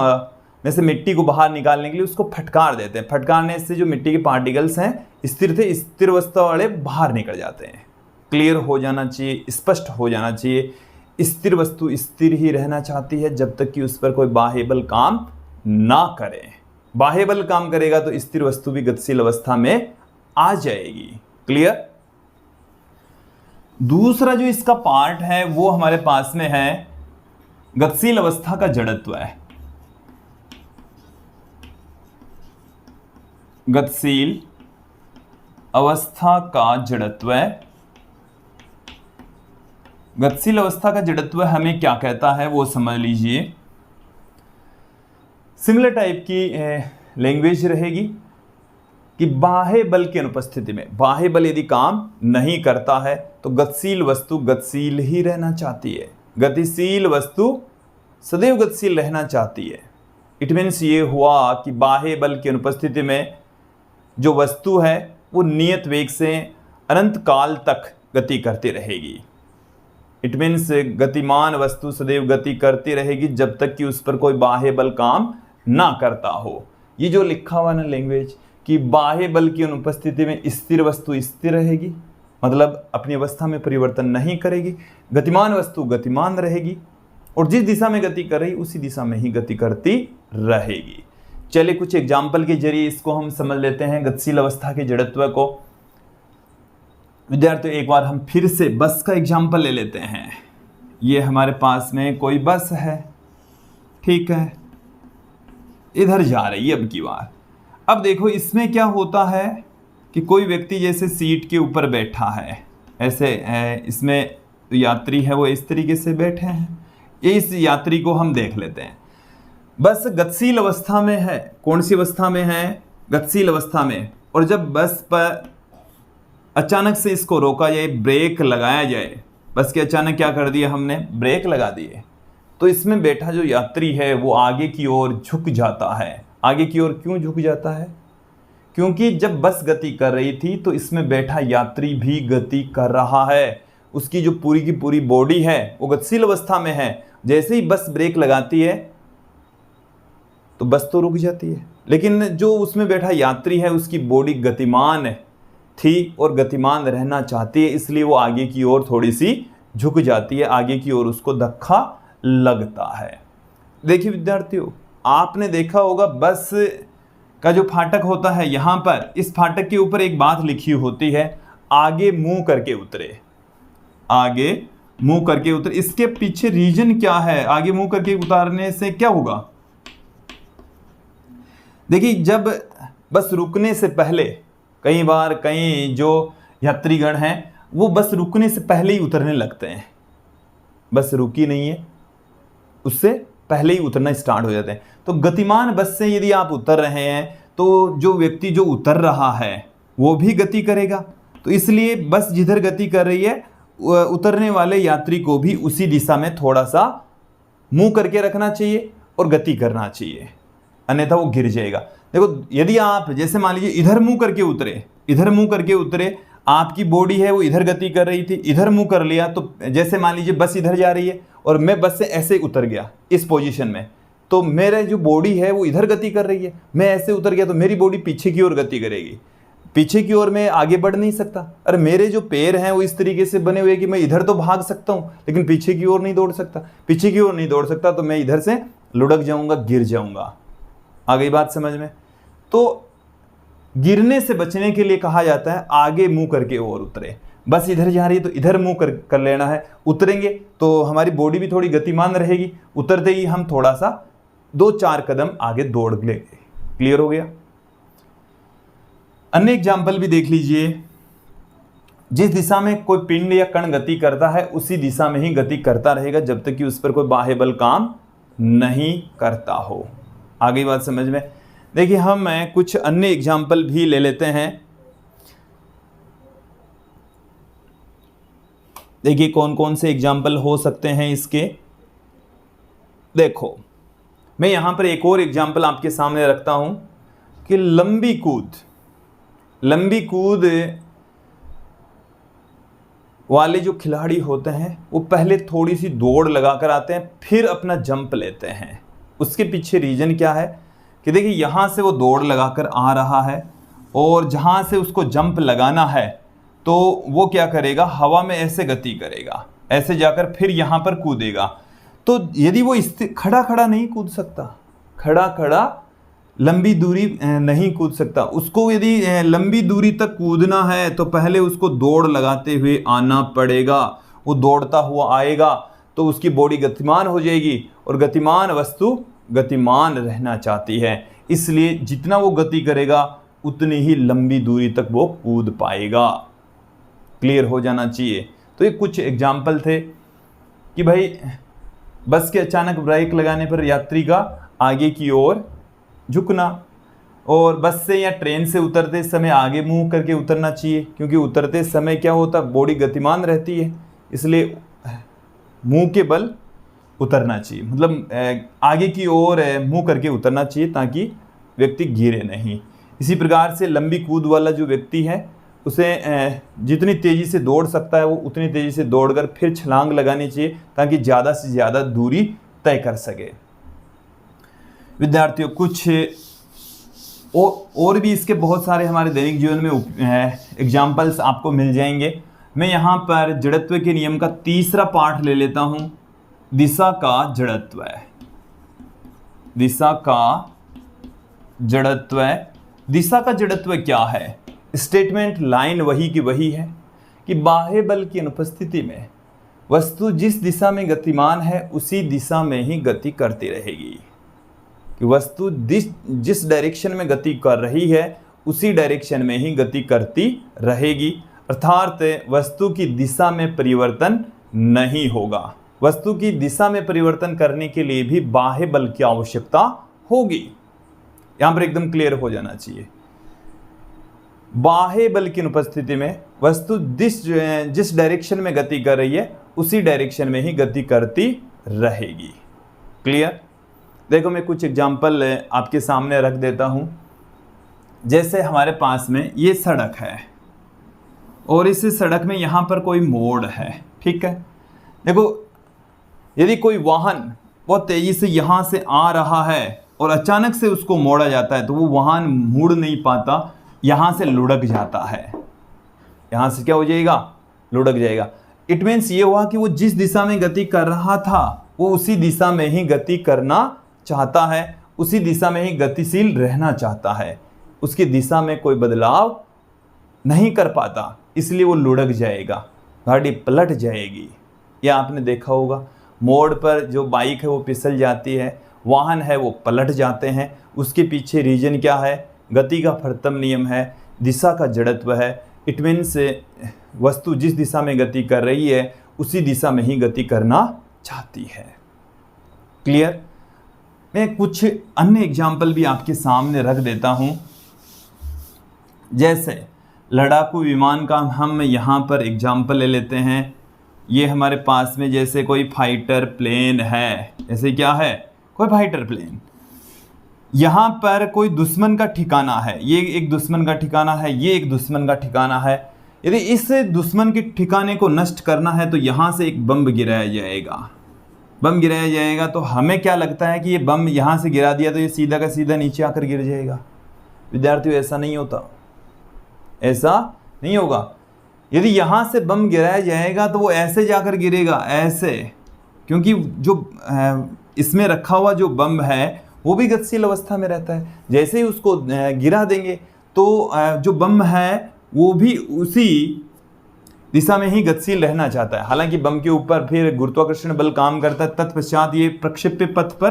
Speaker 1: में से मिट्टी को बाहर निकालने के लिए उसको फटकार देते हैं। फटकारने से जो मिट्टी के पार्टिकल्स हैं स्थिर थे, स्थिर अवस्था वाले बाहर निकल जाते हैं। क्लियर हो जाना चाहिए, स्पष्ट हो जाना चाहिए। स्थिर वस्तु स्थिर ही रहना चाहती है जब तक कि उस पर कोई बाह्य बल काम ना करे। बाह्य बल काम करेगा तो स्थिर वस्तु भी गतिशील अवस्था में आ जाएगी। क्लियर। दूसरा जो इसका पार्ट है वो हमारे पास में है गतिशील अवस्था का जड़त्व है। गतिशील अवस्था का जड़त्व। गतिशील अवस्था का जड़त्व हमें क्या कहता है वो समझ लीजिए। सिमिलर टाइप की लैंग्वेज रहेगी कि बाह्य बल की अनुपस्थिति में, बाह्य बल यदि काम नहीं करता है तो गतिशील वस्तु गतिशील ही रहना चाहती है। गतिशील वस्तु सदैव गतिशील रहना चाहती है। इट मीन्स ये हुआ कि बाह्य बल की अनुपस्थिति में जो वस्तु है वो नियत वेग से अनंत काल तक गति करती रहेगी। इट मीन्स गतिमान वस्तु सदैव गति करती रहेगी जब तक कि उस पर कोई बाह्य बल काम ना करता हो। ये जो लिखा हुआ ना लैंग्वेज कि बाह्य बल की अनुपस्थिति में स्थिर वस्तु स्थिर रहेगी, मतलब अपनी अवस्था में परिवर्तन नहीं करेगी, गतिमान वस्तु गतिमान रहेगी और जिस दिशा में गति कर रही उसी दिशा में ही गति करती रहेगी। चलिए कुछ एग्जाम्पल के जरिए इसको हम समझ लेते हैं, गतिशील अवस्था के जड़त्व को। विद्यार्थियों एक बार हम फिर से बस का एग्जाम्पल ले लेते हैं। ये हमारे पास में कोई बस है, ठीक है, इधर जा रही है अब की बार। अब देखो इसमें क्या होता है कि कोई व्यक्ति जैसे सीट के ऊपर बैठा है, ऐसे इसमें यात्री है वो इस तरीके से बैठे हैं। ये इस यात्री को हम देख लेते हैं। बस गतिशील अवस्था में है। कौन सी अवस्था में है? गतिशील अवस्था में। और जब बस पर अचानक से इसको रोका जाए, ब्रेक लगाया जाए, बस के अचानक क्या कर दिया हमने, ब्रेक लगा दिए, तो इसमें बैठा जो यात्री है वो आगे की ओर झुक जाता है। आगे की ओर क्यों झुक जाता है? क्योंकि जब बस गति कर रही थी तो इसमें बैठा यात्री भी गति कर रहा है। उसकी जो पूरी की पूरी बॉडी है वो गतिशील अवस्था में है। जैसे ही बस ब्रेक लगाती है तो बस तो रुक जाती है, लेकिन जो उसमें बैठा यात्री है उसकी बॉडी गतिमान थी और गतिमान रहना चाहती है, इसलिए वो आगे की ओर थोड़ी सी झुक जाती है, आगे की ओर उसको धक्का लगता है। देखिए विद्यार्थियों, आपने देखा होगा बस का जो फाटक होता है, यहाँ पर इस फाटक के ऊपर एक बात लिखी होती है, आगे मुंह करके उतरे, आगे मुंह करके उतरे। इसके पीछे रीजन क्या है? आगे मुंह करके उतारने से क्या होगा? देखिए जब बस रुकने से पहले, कई बार कई जो यात्रीगण हैं वो बस रुकने से पहले ही उतरने लगते हैं। बस रुकी नहीं है उससे पहले ही उतरना स्टार्ट हो जाते हैं। तो गतिमान बस से यदि आप उतर रहे हैं तो जो व्यक्ति जो उतर रहा है वो भी गति करेगा। तो इसलिए बस जिधर गति कर रही है उतरने वाले यात्री को भी उसी दिशा में थोड़ा सा मुंह करके रखना चाहिए और गति करना चाहिए, अन्यथा वो गिर जाएगा। देखो यदि आप जैसे मान लीजिए इधर मुंह करके उतरे, इधर मुंह करके उतरे, आपकी बॉडी है वो इधर गति कर रही थी, इधर मुंह कर लिया, तो जैसे मान लीजिए बस इधर जा रही है और मैं बस से ऐसे उतर गया इस पोजीशन में, तो मेरा जो बॉडी है वो इधर गति कर रही है, मैं ऐसे उतर गया तो मेरी बॉडी पीछे की ओर गति करेगी, पीछे की ओर मैं आगे बढ़ नहीं सकता। अरे मेरे जो पैर हैं वो इस तरीके से बने हुए कि मैं इधर तो भाग सकता हूँ लेकिन पीछे की ओर नहीं दौड़ सकता, पीछे की ओर नहीं दौड़ सकता तो मैं इधर से लुढ़क जाऊंगा, गिर जाऊंगा। आ गई बात समझ में? तो गिरने से बचने के लिए कहा जाता है आगे मुंह करके और उतरे। बस इधर जा रही है तो इधर मुंह कर लेना है, उतरेंगे तो हमारी बॉडी भी थोड़ी गतिमान रहेगी, उतरते ही हम थोड़ा सा 2-4 कदम आगे दौड़ लेंगे। क्लियर हो गया? अन्य एग्जाम्पल भी देख लीजिए। जिस दिशा में कोई पिंड या कण गति करता है उसी दिशा में ही गति करता रहेगा जब तक कि उस पर कोई बाह्य बल काम नहीं करता हो। आगे बात समझ में? देखिए हम कुछ अन्य एग्जाम्पल भी ले लेते हैं। देखिए कौन कौन से एग्जाम्पल हो सकते हैं इसके। देखो मैं यहां पर एक और एग्जाम्पल आपके सामने रखता हूं कि लंबी कूद वाले जो खिलाड़ी होते हैं वो पहले थोड़ी सी दौड़ लगाकर आते हैं, फिर अपना जंप लेते हैं। उसके पीछे रीजन क्या है कि देखिए यहाँ से वो दौड़ लगाकर आ रहा है और जहाँ से उसको जंप लगाना है तो वो क्या करेगा, हवा में ऐसे गति करेगा, ऐसे जाकर फिर यहाँ पर कूदेगा। तो यदि वो खड़ा खड़ा नहीं कूद सकता, खड़ा लंबी दूरी नहीं कूद सकता, उसको यदि लंबी दूरी तक कूदना है तो पहले उसको दौड़ लगाते हुए आना पड़ेगा। वो दौड़ता हुआ आएगा तो उसकी बॉडी गतिमान हो जाएगी और गतिमान वस्तु गतिमान रहना चाहती है, इसलिए जितना वो गति करेगा उतनी ही लंबी दूरी तक वो कूद पाएगा। क्लियर हो जाना चाहिए। तो ये कुछ एग्जाम्पल थे कि भाई बस के अचानक ब्रेक लगाने पर यात्री का आगे की ओर झुकना, और बस से या ट्रेन से उतरते समय आगे मुंह करके उतरना चाहिए, क्योंकि उतरते समय क्या होता है, बॉडी गतिमान रहती है, इसलिए मुंह के बल उतरना चाहिए, मतलब आगे की ओर मुंह करके उतरना चाहिए ताकि व्यक्ति गिरे नहीं। इसी प्रकार से लंबी कूद वाला जो व्यक्ति है उसे जितनी तेज़ी से दौड़ सकता है वो उतनी तेज़ी से दौड़कर फिर छलांग लगानी चाहिए ताकि ज़्यादा से ज़्यादा दूरी तय कर सके। विद्यार्थियों कुछ और भी इसके बहुत सारे हमारे दैनिक जीवन में एग्जाम्पल्स आपको मिल जाएंगे। मैं यहाँ पर जड़त्व के नियम का तीसरा पाठ ले लेता हूँ, दिशा का जड़त्व। दिशा का जड़त्व। दिशा का जड़त्व क्या है? स्टेटमेंट लाइन वही की वही है कि बाह्य बल की अनुपस्थिति में वस्तु जिस दिशा में गतिमान है उसी दिशा में ही गति करती रहेगी। कि वस्तु जिस डायरेक्शन में गति कर रही है उसी डायरेक्शन में ही गति करती रहेगी, अर्थात वस्तु की दिशा में परिवर्तन नहीं होगा। वस्तु की दिशा में परिवर्तन करने के लिए भी बाह्य बल की आवश्यकता होगी। यहां पर एकदम क्लियर हो जाना चाहिए। बाह्य बल की अनुपस्थिति में वस्तु जिस डायरेक्शन में गति कर रही है उसी डायरेक्शन में ही गति करती रहेगी। क्लियर? देखो मैं कुछ एग्जाम्पल आपके सामने रख देता हूं। जैसे हमारे पास में ये सड़क है और इस सड़क में यहाँ पर कोई मोड़ है, ठीक है। देखो यदि कोई वाहन बहुत तेजी से यहाँ से आ रहा है और अचानक से उसको मोड़ा जाता है तो वो वाहन मुड़ नहीं पाता, यहाँ से लुढ़क जाता है। यहाँ से क्या हो जाएगा? लुढ़क जाएगा। इट मीन्स ये हुआ कि वो जिस दिशा में गति कर रहा था वो उसी दिशा में ही गति करना चाहता है, उसी दिशा में ही गतिशील रहना चाहता है। उसकी दिशा में कोई बदलाव नहीं कर पाता, इसलिए वो लुढ़क जाएगा, गाड़ी पलट जाएगी। या आपने देखा होगा मोड़ पर जो बाइक है वो फिसल जाती है, वाहन है वो पलट जाते हैं। उसके पीछे रीजन क्या है? गति का प्रथम नियम है, दिशा का जड़त्व है। इट मीन्स वस्तु जिस दिशा में गति कर रही है उसी दिशा में ही गति करना चाहती है। क्लियर? मैं कुछ अन्य एग्जाम्पल भी आपके सामने रख देता हूं। जैसे लड़ाकू विमान का हम यहाँ पर एग्जाम्पल ले लेते हैं। ये हमारे पास में जैसे कोई फाइटर प्लेन है, जैसे क्या है? कोई फाइटर प्लेन। यहाँ पर कोई दुश्मन का ठिकाना है, ये एक दुश्मन का ठिकाना है, ये एक दुश्मन का ठिकाना है। यदि इस दुश्मन के ठिकाने को नष्ट करना है तो यहाँ से एक बम गिराया जाएगा। बम गिराया जाएगा तो हमें क्या लगता है कि ये बम यहाँ से गिरा दिया तो ये सीधा का सीधा नीचे आकर गिर जाएगा। विद्यार्थियों ऐसा नहीं होता, ऐसा नहीं होगा। यदि यहाँ से बम गिराया जाएगा तो वो ऐसे जाकर गिरेगा, ऐसे, क्योंकि जो इसमें रखा हुआ जो बम है वो भी गतिशील अवस्था में रहता है। जैसे ही उसको गिरा देंगे तो जो बम है वो भी उसी दिशा में ही गतिशील रहना चाहता है। हालांकि बम के ऊपर फिर गुरुत्वाकर्षण बल काम करता है, तत्पश्चात ये प्रक्षेप्य पथ पर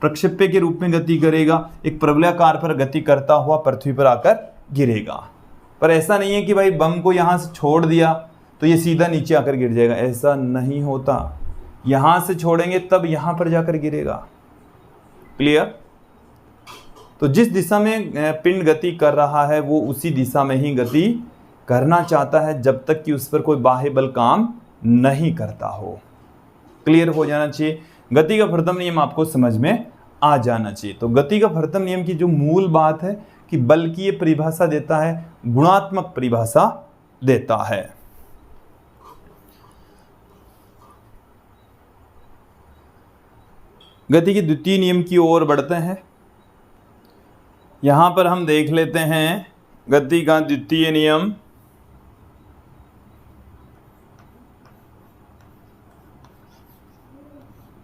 Speaker 1: प्रक्षेप्य के रूप में गति करेगा, एक प्रवलयाकार पर गति करता हुआ पृथ्वी पर आकर गिरेगा। पर ऐसा नहीं है कि भाई बम को यहाँ से छोड़ दिया तो ये सीधा नीचे आकर गिर जाएगा, ऐसा नहीं होता। यहाँ से छोड़ेंगे तब यहाँ पर जाकर गिरेगा। क्लियर? तो जिस दिशा में पिंड गति कर रहा है वो उसी दिशा में ही गति करना चाहता है जब तक कि उस पर कोई बाह्य बल काम नहीं करता हो। क्लियर हो जाना चाहिए। गति का प्रथम नियम आपको समझ में आ जाना चाहिए। तो गति का प्रथम नियम की जो मूल बात है कि बल की ये परिभाषा देता है, गुणात्मक परिभाषा देता है। गति के द्वितीय नियम की ओर बढ़ते हैं। यहां पर हम देख लेते हैं गति का द्वितीय नियम।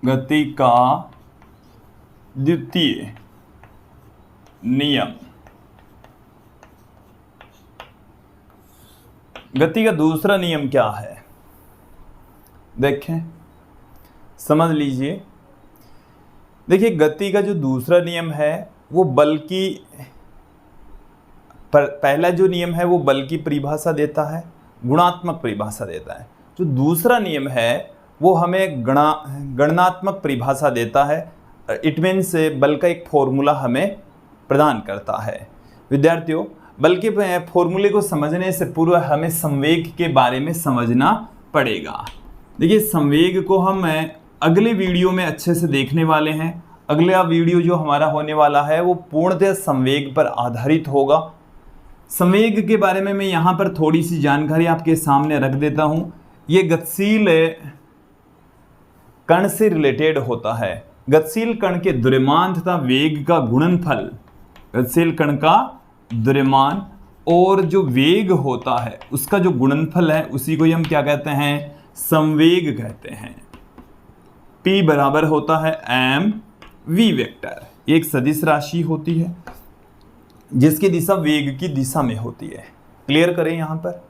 Speaker 1: गति का द्वितीय नियम। गति का दूसरा नियम क्या है? देखें, समझ लीजिए। देखिए गति का जो दूसरा नियम है वो बल की पहला जो नियम है वो बल की परिभाषा देता है, गुणात्मक परिभाषा देता है। जो दूसरा नियम है वो हमें गणनात्मक परिभाषा देता है। इट मीन्स बल का एक फॉर्मूला हमें प्रदान करता है। विद्यार्थियों, बल के फॉर्मूले को समझने से पूर्व हमें संवेग के बारे में समझना पड़ेगा। देखिए संवेग को हम अगले वीडियो में अच्छे से देखने वाले हैं। अगला वीडियो जो हमारा होने वाला है वो पूर्णतः संवेग पर आधारित होगा। संवेग के बारे में मैं यहाँ पर थोड़ी सी जानकारी आपके सामने रख देता हूँ। ये गतिशील कण से रिलेटेड होता है। गतिशील कण के द्रव्यमान तथा वेग का गुणनफल, गतिशील कण का द्रव्यमान और जो वेग होता है उसका जो गुणनफल है उसी को हम क्या कहते हैं, संवेग कहते हैं। P बराबर होता है m v वेक्टर, एक सदिश राशि होती है जिसकी दिशा वेग की दिशा में होती है। क्लियर करें यहाँ पर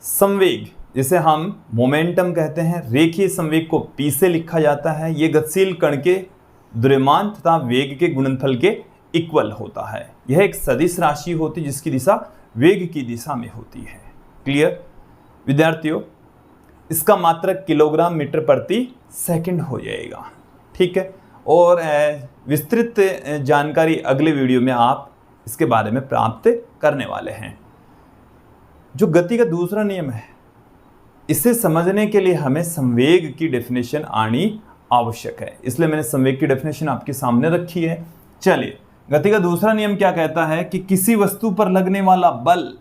Speaker 1: संवेग जिसे हम मोमेंटम कहते हैं, रेखीय संवेग को P से लिखा जाता है। ये गतिशील कण के द्रव्यमान तथा वेग के गुणनफल के इक्वल होता है। यह एक सदिश राशि होती है जिसकी दिशा वेग की दिशा में होती है। क्लियर विद्यार्थियों, इसका मात्रक किलोग्राम मीटर प्रति सेकंड हो जाएगा। ठीक है, और विस्तृत जानकारी अगले वीडियो में आप इसके बारे में प्राप्त करने वाले हैं। जो गति का दूसरा नियम है, इसे समझने के लिए हमें संवेग की डेफिनेशन आनी आवश्यक है, इसलिए मैंने संवेग की डेफिनेशन आपके सामने रखी है। चलिए, गति का दूसरा नियम क्या कहता है कि किसी वस्तु पर लगने वाला बल,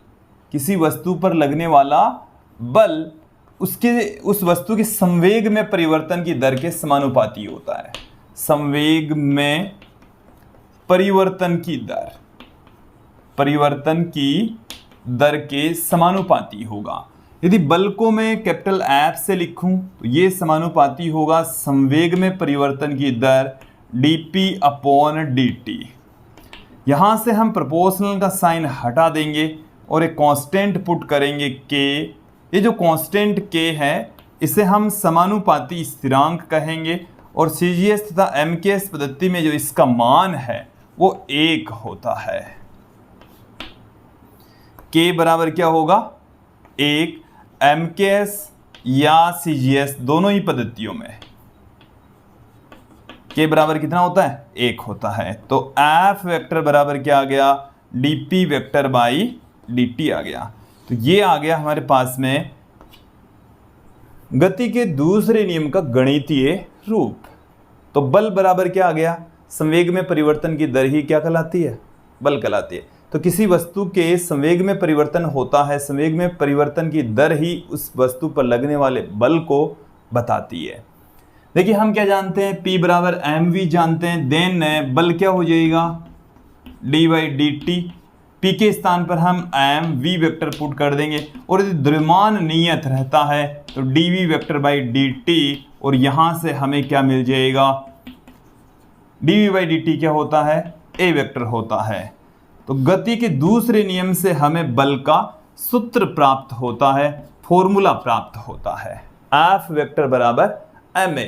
Speaker 1: किसी वस्तु पर लगने वाला बल उस वस्तु के संवेग में परिवर्तन की दर के समानुपाती होता है। संवेग में परिवर्तन की दर के समानुपाती होगा। यदि बल को मैं कैपिटल F से लिखूं तो ये समानुपाती होगा संवेग में परिवर्तन की दर dp/dt। यहाँ से हम प्रोपोर्शनल का साइन हटा देंगे और एक कांस्टेंट पुट करेंगे k। ये जो कांस्टेंट k है इसे हम समानुपाती स्थिरांक कहेंगे और CGS तथा MKS पद्धति में जो इसका मान है वो 1 होता है। k बराबर क्या होगा 1, MKS या CGS दोनों ही पद्धतियों में k बराबर कितना होता है 1 होता है। तो F वेक्टर बराबर क्या आ गया dp वेक्टर बाई dt आ गया। तो ये आ गया हमारे पास में गति के दूसरे नियम का गणितीय रूप। तो बल बराबर क्या आ गया, संवेग में परिवर्तन की दर ही क्या कहलाती है, बल कहलाती है। तो किसी वस्तु के संवेग में परिवर्तन होता है, संवेग में परिवर्तन की दर ही उस वस्तु पर लगने वाले बल को बताती है। देखिए हम क्या जानते हैं, P बराबर mv जानते हैं, देन बल क्या हो जाएगा d/dt। P के स्थान पर हम mv वेक्टर पुट कर देंगे और यदि द्रव्यमान नियत रहता है तो dv वेक्टर बाई dt, और यहाँ से हमें क्या मिल जाएगा dv बाई dt क्या होता है a वेक्टर होता है। तो गति के दूसरे नियम से हमें बल का सूत्र प्राप्त होता है, फॉर्मूला प्राप्त होता है F वेक्टर बराबर ma,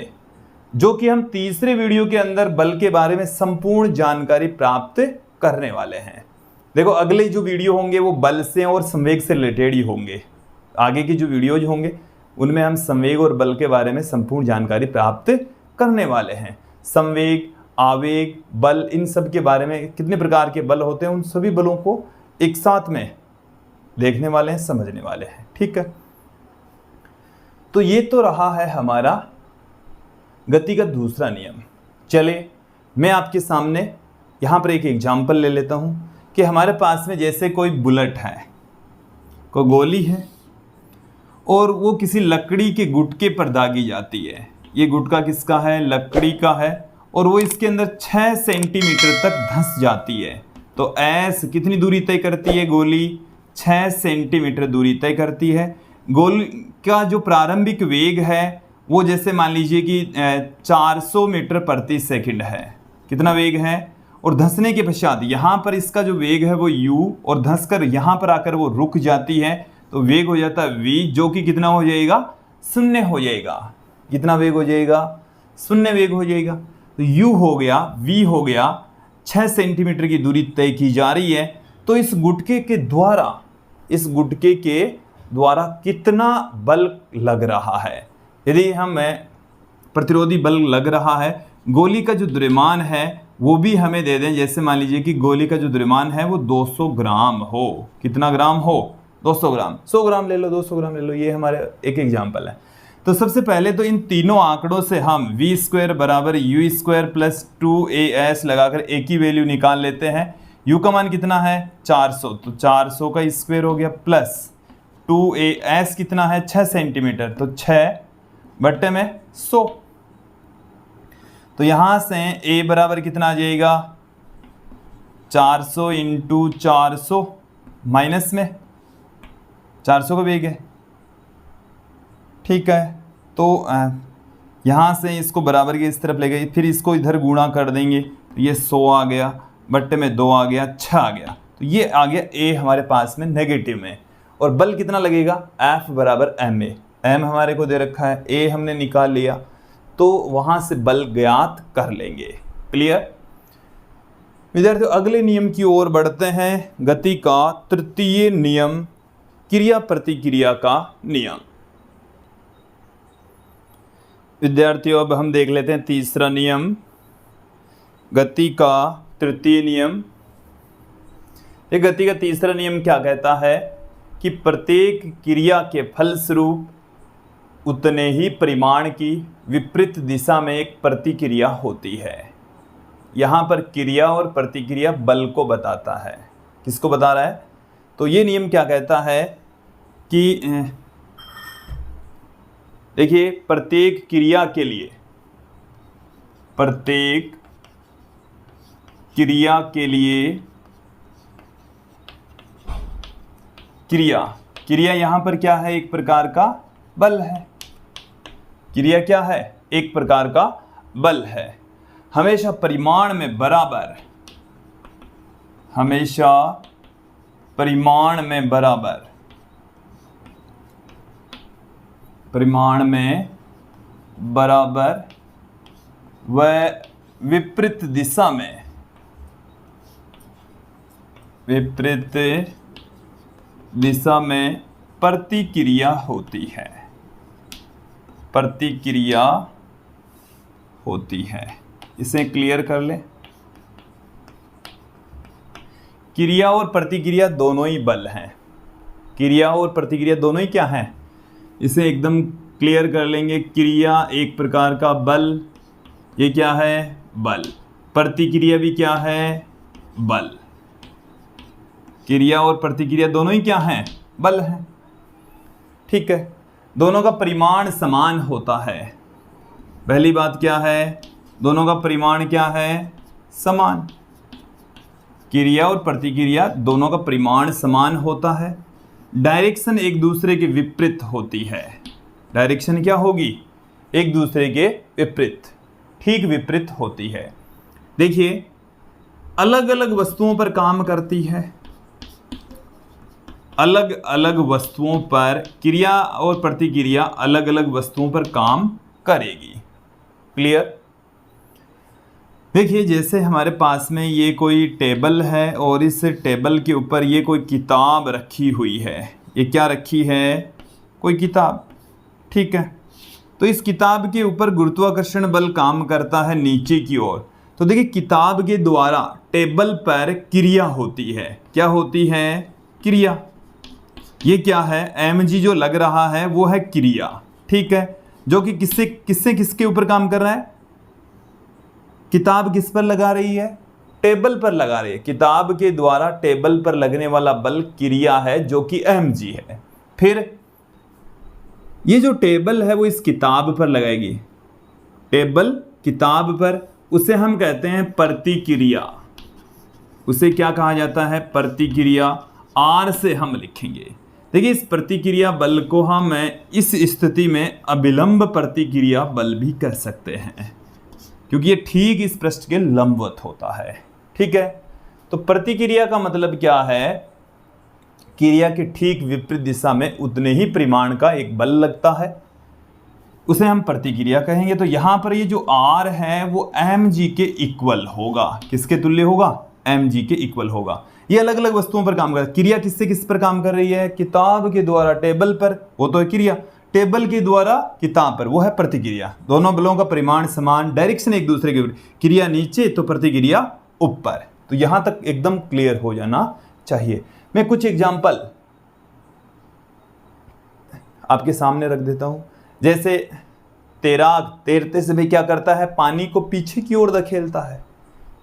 Speaker 1: जो कि हम तीसरे वीडियो के अंदर बल के बारे में संपूर्ण जानकारी प्राप्त करने वाले हैं। देखो अगले जो वीडियो होंगे वो बल से और संवेग से रिलेटेड ही होंगे। आगे की जो वीडियोज होंगे उनमें हम संवेग और बल के बारे में संपूर्ण जानकारी प्राप्त करने वाले हैं। संवेग, आवेग, बल, इन सब के बारे में कितने प्रकार के बल होते हैं उन सभी बलों को एक साथ में देखने वाले हैं, समझने वाले हैं। ठीक है, तो ये तो रहा है हमारा गति का दूसरा नियम। चले मैं आपके सामने यहाँ पर एक एग्जाम्पल ले लेता हूँ कि हमारे पास में जैसे कोई बुलेट है, कोई गोली है और वो किसी लकड़ी के गुटके पर दागी जाती है। ये गुटका किसका है, लकड़ी का है, और वो इसके अंदर 6 सेंटीमीटर तक धंस जाती है। तो ऐसे कितनी दूरी तय करती है गोली, 6 सेंटीमीटर दूरी तय करती है। गोली का जो प्रारंभिक वेग है वो जैसे मान लीजिए कि 400 मीटर प्रति सेकंड है। कितना वेग है, और धंसने के पश्चात यहाँ पर इसका जो वेग है वो u, और धंस कर यहाँ पर आकर वो रुक जाती है तो वेग हो जाता है v, जो कि कितना हो जाएगा 0 हो जाएगा। कितना वेग हो जाएगा 0 वेग हो जाएगा। तो u हो गया, v हो गया, 6 सेंटीमीटर की दूरी तय की जा रही है। तो इस गुटके के द्वारा कितना बल लग रहा है, यदि हम प्रतिरोधी बल लग रहा है, गोली का जो द्रव्यमान है वो भी हमें दे दें। जैसे मान लीजिए कि गोली का जो द्रव्यमान है वो 200 ग्राम हो। कितना ग्राम हो 200 ग्राम, 100 ग्राम ले लो, 200 ग्राम ले लो, ये हमारे एक एग्जाम्पल है। तो सबसे पहले तो इन तीनों आंकड़ों से हम v² बराबर u² प्लस 2as लगाकर एक ही वैल्यू निकाल लेते हैं u का मान कितना है 400, तो 400 का स्क्वायर हो गया प्लस 2a, s कितना है 6 सेंटीमीटर, तो 6/100। तो यहां से a बराबर कितना आ जाएगा 400 इंटू 400, माइनस में 400 का बेग है, ठीक है। तो यहाँ से इसको बराबर के इस तरफ ले गए, फिर इसको इधर गुणा कर देंगे, तो ये 100 आ गया, बट्टे में 2 आ गया, 6 आ गया, तो ये आ गया a हमारे पास में नेगेटिव में। और बल कितना लगेगा F बराबर ma, m हमारे को दे रखा है, a हमने निकाल लिया, तो वहाँ से बल ज्ञात कर लेंगे। क्लियर विद्यार्थियों, अगले नियम की ओर बढ़ते हैं, गति का तृतीय नियम, क्रिया प्रतिक्रिया का नियम। विद्यार्थियों अब हम देख लेते हैं तीसरा नियम, गति का तृतीय नियम। ये गति का तीसरा नियम क्या कहता है कि प्रत्येक क्रिया के फलस्वरूप उतने ही परिमाण की विपरीत दिशा में एक प्रतिक्रिया होती है। यहाँ पर क्रिया और प्रतिक्रिया बल को बताता है। किसको बता रहा है? तो ये नियम क्या कहता है कि देखिए, प्रत्येक क्रिया के लिए, प्रत्येक क्रिया के लिए क्रिया यहाँ पर क्या है? एक प्रकार का बल है। क्रिया क्या है? एक प्रकार का बल है। हमेशा परिमाण में बराबर, हमेशा परिमाण में बराबर, परिमाण में बराबर व विपरीत दिशा में, विपरीत दिशा में प्रतिक्रिया होती है, प्रतिक्रिया होती है। इसे क्लियर कर लें। क्रिया और प्रतिक्रिया दोनों ही बल हैं। क्रिया और प्रतिक्रिया दोनों ही क्या हैं? इसे एकदम क्लियर कर लेंगे। क्रिया एक प्रकार का बल, ये क्या है? बल। प्रतिक्रिया भी क्या है? बल। क्रिया और प्रतिक्रिया दोनों ही क्या हैं? बल हैं। ठीक है, दोनों का परिमाण समान होता है। पहली बात क्या है? दोनों का परिमाण क्या है? समान। क्रिया और प्रतिक्रिया दोनों का परिमाण समान होता है। डायरेक्शन एक दूसरे के विपरीत होती है। डायरेक्शन क्या होगी? एक दूसरे के विपरीत, ठीक विपरीत होती है। देखिए, अलग अलग वस्तुओं पर काम करती है। अलग अलग वस्तुओं पर क्रिया और प्रतिक्रिया अलग अलग वस्तुओं पर काम करेगी। क्लियर? देखिए, जैसे हमारे पास में ये कोई टेबल है और इस टेबल के ऊपर ये कोई किताब रखी हुई है। ये क्या रखी है? कोई किताब। ठीक है, तो इस किताब के ऊपर गुरुत्वाकर्षण बल काम करता है नीचे की ओर। तो देखिए, किताब के द्वारा टेबल पर क्रिया होती है। क्या होती है? क्रिया। ये क्या है? mg जो लग रहा है वो है क्रिया। ठीक है, जो कि किसके ऊपर काम कर रहा है? किताब किस पर लगा रही है? टेबल पर लगा रही है। किताब के द्वारा टेबल पर लगने वाला बल क्रिया है, जो कि mg है। फिर ये जो टेबल है वो इस किताब पर लगाएगी। टेबल किताब पर, उसे हम कहते हैं प्रतिक्रिया। उसे क्या कहा जाता है? प्रतिक्रिया। R से हम लिखेंगे। देखिए, इस प्रतिक्रिया बल को हम इस स्थिति में अभिलंब प्रतिक्रिया बल भी कह सकते हैं, क्योंकि ये ठीक इस पृष्ठ के लंबवत होता है। ठीक है, तो प्रतिक्रिया का मतलब क्या है? क्रिया के ठीक विपरीत दिशा में उतने ही परिमाण का एक बल लगता है, उसे हम प्रतिक्रिया कहेंगे। तो यहाँ पर ये जो R है वो mg के इक्वल होगा। किसके तुल्य होगा? mg के इक्वल होगा। ये अलग अलग वस्तुओं पर काम कर रहा है। क्रिया किससे किस पर काम कर रही है? किताब के द्वारा टेबल पर, वो तो है क्रिया। टेबल के द्वारा किताब पर, वो है प्रतिक्रिया। दोनों बलों का परिमाण समान, डायरेक्शन एक दूसरे के विपरीत। क्रिया नीचे तो प्रतिक्रिया ऊपर। तो यहां तक एकदम क्लियर हो जाना चाहिए। मैं कुछ एग्जाम्पल आपके सामने रख देता हूं। जैसे तैराक तैरते समय क्या करता है? पानी को पीछे की ओर धकेलता है।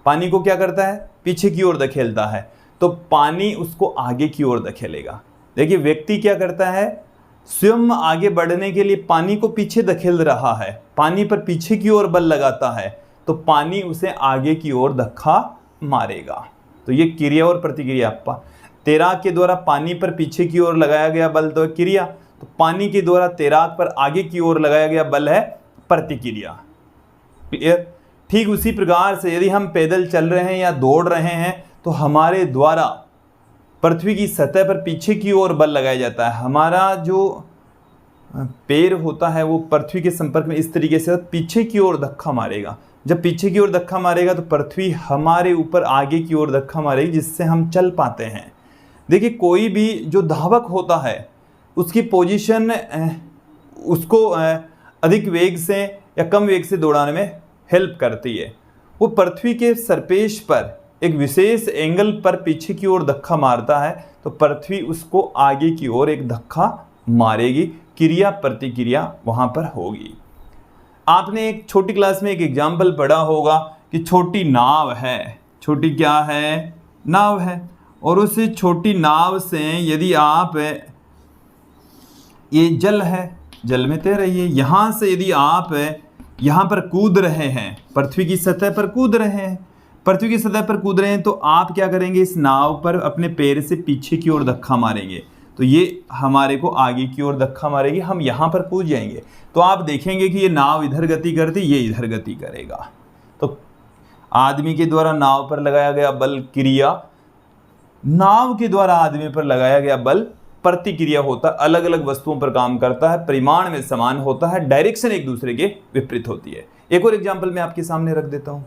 Speaker 1: पानी को क्या करता है, पीछे की ओर धकेलता है, तो पानी उसको आगे की ओर धकेलेगा। देखिए व्यक्ति क्या करता है, स्वयं आगे बढ़ने के लिए पानी को पीछे धकेल रहा है, पानी पर पीछे की ओर बल लगाता है, तो पानी उसे आगे की ओर धक्का मारेगा। तो ये क्रिया और प्रतिक्रिया। तैराक के द्वारा पानी पर पीछे की ओर लगाया गया बल तो क्रिया, तो पानी के द्वारा तैराक पर आगे की ओर लगाया गया बल है प्रतिक्रिया। क्लियर। ठीक उसी प्रकार से यदि हम पैदल चल रहे हैं या दौड़ रहे हैं तो हमारे द्वारा पृथ्वी की सतह पर पीछे की ओर बल लगाया जाता है। हमारा जो पैर होता है वो पृथ्वी के संपर्क में इस तरीके से पीछे की ओर धक्का मारेगा। जब पीछे की ओर धक्का मारेगा तो पृथ्वी हमारे ऊपर आगे की ओर धक्का मारेगी, जिससे हम चल पाते हैं। देखिए कोई भी जो धावक होता है उसकी पोजीशन उसको अधिक वेग से या कम वेग से दौड़ाने में हेल्प करती है। वो पृथ्वी के सरफेस पर एक विशेष एंगल पर पीछे की ओर धक्का मारता है, तो पृथ्वी उसको आगे की ओर एक धक्का मारेगी, क्रिया प्रतिक्रिया वहाँ पर होगी। आपने एक छोटी क्लास में एक एग्जाम्पल पढ़ा होगा कि छोटी नाव है, छोटी क्या है, नाव है, और उस छोटी नाव से यदि आप, ये जल है, जल में तैर रही है, यहाँ से यदि आप यहाँ पर कूद रहे हैं, पृथ्वी की सतह पर कूद रहे हैं, पृथ्वी की सतह पर कूद रहे हैं, तो आप क्या करेंगे, इस नाव पर अपने पैर से पीछे की ओर धक्का मारेंगे, तो ये हमारे को आगे की ओर धक्का मारेगी, हम यहाँ पर कूद जाएंगे। तो आप देखेंगे कि ये नाव इधर गति करती, ये इधर गति करेगा। तो आदमी के द्वारा नाव पर लगाया गया बल क्रिया, नाव के द्वारा आदमी पर लगाया गया बल प्रतिक्रिया होता है। अलग अलग वस्तुओं पर काम करता है, परिमाण में समान होता है, डायरेक्शन एक दूसरे के विपरीत होती है। एक और एग्जाम्पल मैं आपके सामने रख देता हूं।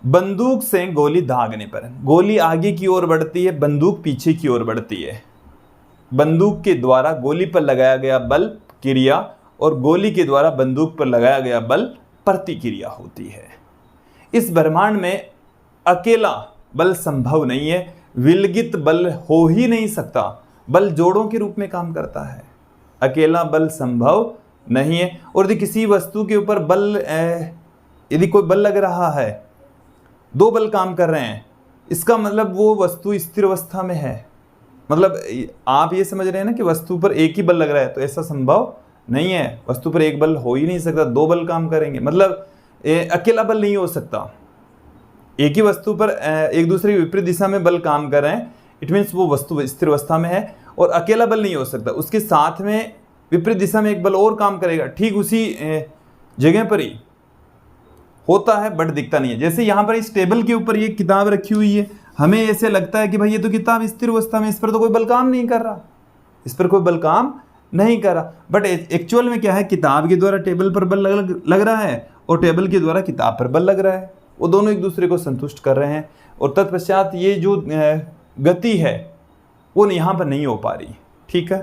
Speaker 1: बंदूक से गोली दागने पर गोली आगे की ओर बढ़ती है, बंदूक पीछे की ओर बढ़ती है। बंदूक के द्वारा गोली पर लगाया गया बल क्रिया और गोली के द्वारा बंदूक पर लगाया गया बल प्रतिक्रिया होती है। इस ब्रह्मांड में अकेला बल संभव नहीं है, विलगित बल हो ही नहीं सकता। बल जोड़ों के रूप में काम करता है, अकेला बल संभव नहीं है। और यदि किसी वस्तु के ऊपर बल, यदि कोई बल लग रहा है, दो बल काम कर रहे हैं, इसका मतलब वो वस्तु स्थिर अवस्था में है। मतलब आप ये समझ रहे हैं ना कि वस्तु पर एक ही बल लग रहा है, तो ऐसा संभव नहीं है। वस्तु पर एक बल हो ही नहीं सकता, दो बल काम करेंगे, मतलब अकेला बल नहीं हो सकता। एक ही वस्तु पर एक दूसरे की विपरीत दिशा में बल काम कर रहे हैं, इट मीन्स वो वस्तु स्थिर अवस्था में है और अकेला बल नहीं हो सकता। उसके साथ में विपरीत दिशा में एक बल और काम करेगा, ठीक उसी जगह पर ही होता है बट दिखता नहीं है। जैसे यहाँ पर इस टेबल के ऊपर ये किताब रखी हुई है, हमें ऐसे लगता है कि भाई ये तो किताब स्थिर अवस्था में, इस पर तो कोई बल काम नहीं कर रहा, इस पर कोई बल काम नहीं कर रहा। बट एक्चुअल में क्या है, किताब के द्वारा टेबल पर बल लग रहा है और टेबल के द्वारा किताब पर बल लग रहा है, वो दोनों एक दूसरे को संतुष्ट कर रहे हैं। और तत्पश्चात ये जो गति है वो यहाँ पर नहीं हो पा रही, ठीक है।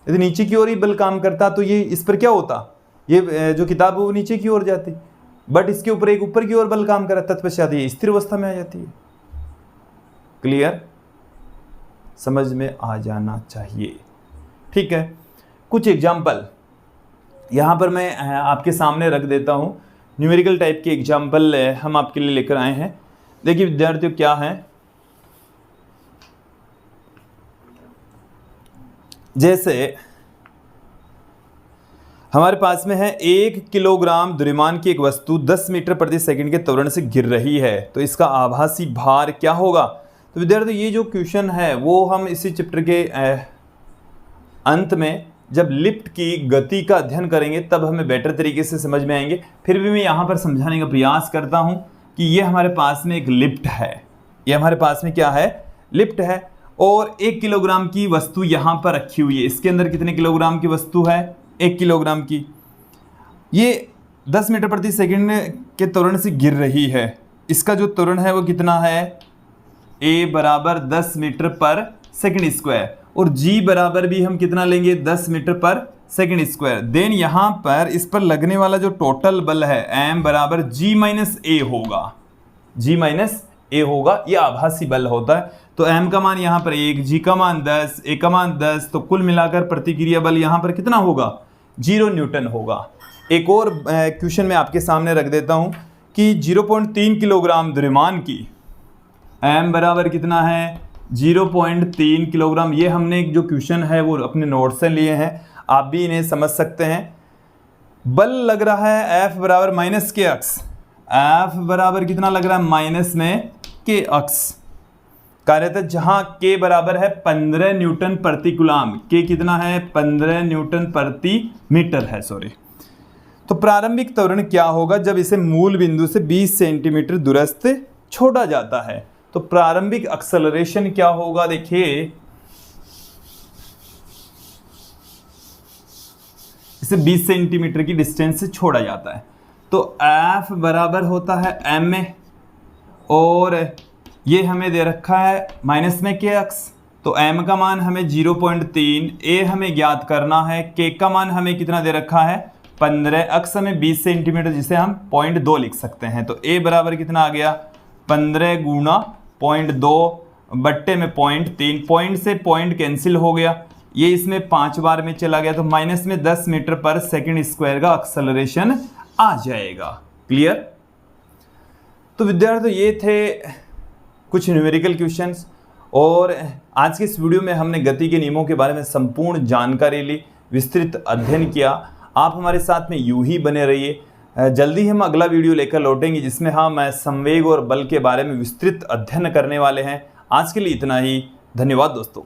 Speaker 1: यदि नीचे की ओर ही बल काम करता तो ये इस पर क्या होता, ये जो किताब है वो नीचे की ओर जाती, बट इसके ऊपर एक ऊपर की ओर बल काम कर रहा है, तत्पश्चात ये स्थिर अवस्था में आ जाती है। क्लियर, समझ में आ जाना चाहिए, ठीक है। कुछ एग्जाम्पल यहाँ पर मैं आपके सामने रख देता हूँ, न्यूमेरिकल टाइप के एग्जाम्पल हम आपके लिए लेकर आए हैं। देखिए विद्यार्थियों क्या है, जैसे हमारे पास में है 1 किलोग्राम द्रव्यमान की एक वस्तु 10 मीटर प्रति सेकंड के त्वरण से गिर रही है, तो इसका आभासी भार क्या होगा। तो विद्यार्थियों ये जो क्वेश्चन है वो हम इसी चैप्टर के अंत में जब लिफ्ट की गति का अध्ययन करेंगे तब हमें बेटर तरीके से समझ में आएंगे। फिर भी मैं यहाँ पर समझाने का प्रयास करता हूँ कि ये हमारे पास में एक लिफ्ट है, ये हमारे पास में क्या है, लिफ्ट है, और 1 किलोग्राम की वस्तु यहाँ पर रखी हुई है। इसके अंदर कितने किलोग्राम की वस्तु है, 1 किलोग्राम की। ये 10 मीटर प्रति सेकंड के त्वरण से गिर रही है, इसका जो त्वरण है वो कितना है, a बराबर 10 मीटर पर सेकंड स्क्वायर, और g बराबर भी हम कितना लेंगे, 10 मीटर पर सेकंड स्क्वायर। देन यहाँ पर इस पर लगने वाला जो टोटल बल है m बराबर g माइनस a होगा, g माइनस a होगा, ये आभासी बल होता है। तो m का मान यहाँ पर 1, g का मान 10, a का मान 10, तो कुल मिलाकर प्रतिक्रिया बल यहाँ पर कितना होगा, 0 न्यूटन होगा। एक और क्वेश्चन मैं आपके सामने रख देता हूँ कि 0.3 किलोग्राम द्रव्यमान की m बराबर कितना है 0.3 किलोग्राम। ये हमने जो क्वेश्चन है वो अपने नोट से लिए हैं, आप भी इन्हें समझ सकते हैं। बल लग रहा है F बराबर माइनस के अक्स, F बराबर कितना लग रहा है माइनस में के अक्स कार्यतः, जहां K बराबर है 15 न्यूटन प्रति कूलम। K कितना है 15 न्यूटन प्रति मीटर है, सॉरी। तो प्रारंभिक त्वरण क्या होगा जब इसे मूल बिंदु से 20 सेंटीमीटर दूरस्थ छोड़ा जाता है। तो प्रारंभिक एक्सेलरेशन क्या होगा, देखिए इसे 20 सेंटीमीटर की डिस्टेंस से छोड़ा जाता है तो F बराबर होता है m में, और ये हमें दे रखा है माइनस में के अक्स, तो m का मान हमें 0.3, a हमें ज्ञात करना है, k का मान हमें कितना दे रखा है 15, अक्स हमें 20 सेंटीमीटर जिसे हम 0.2 लिख सकते हैं। तो a बराबर कितना आ गया 15 गुणा 0.2 बट्टे में 0.3, पॉइंट से पॉइंट कैंसिल हो गया, ये इसमें 5 बार में चला गया तो माइनस में 10 मीटर पर सेकंड स्क्वायर का एक्सेलरेशन आ जाएगा। क्लियर। तो विद्यार्थियों ये थे कुछ न्यूमेरिकल क्वेश्चंस, और आज के इस वीडियो में हमने गति के नियमों के बारे में संपूर्ण जानकारी ली, विस्तृत अध्ययन किया। आप हमारे साथ में यूं ही बने रहिए। जल्दी हम अगला वीडियो लेकर लौटेंगे जिसमें हम संवेग और बल के बारे में विस्तृत अध्ययन करने वाले हैं। आज के लिए इतना ही, धन्यवाद दोस्तों।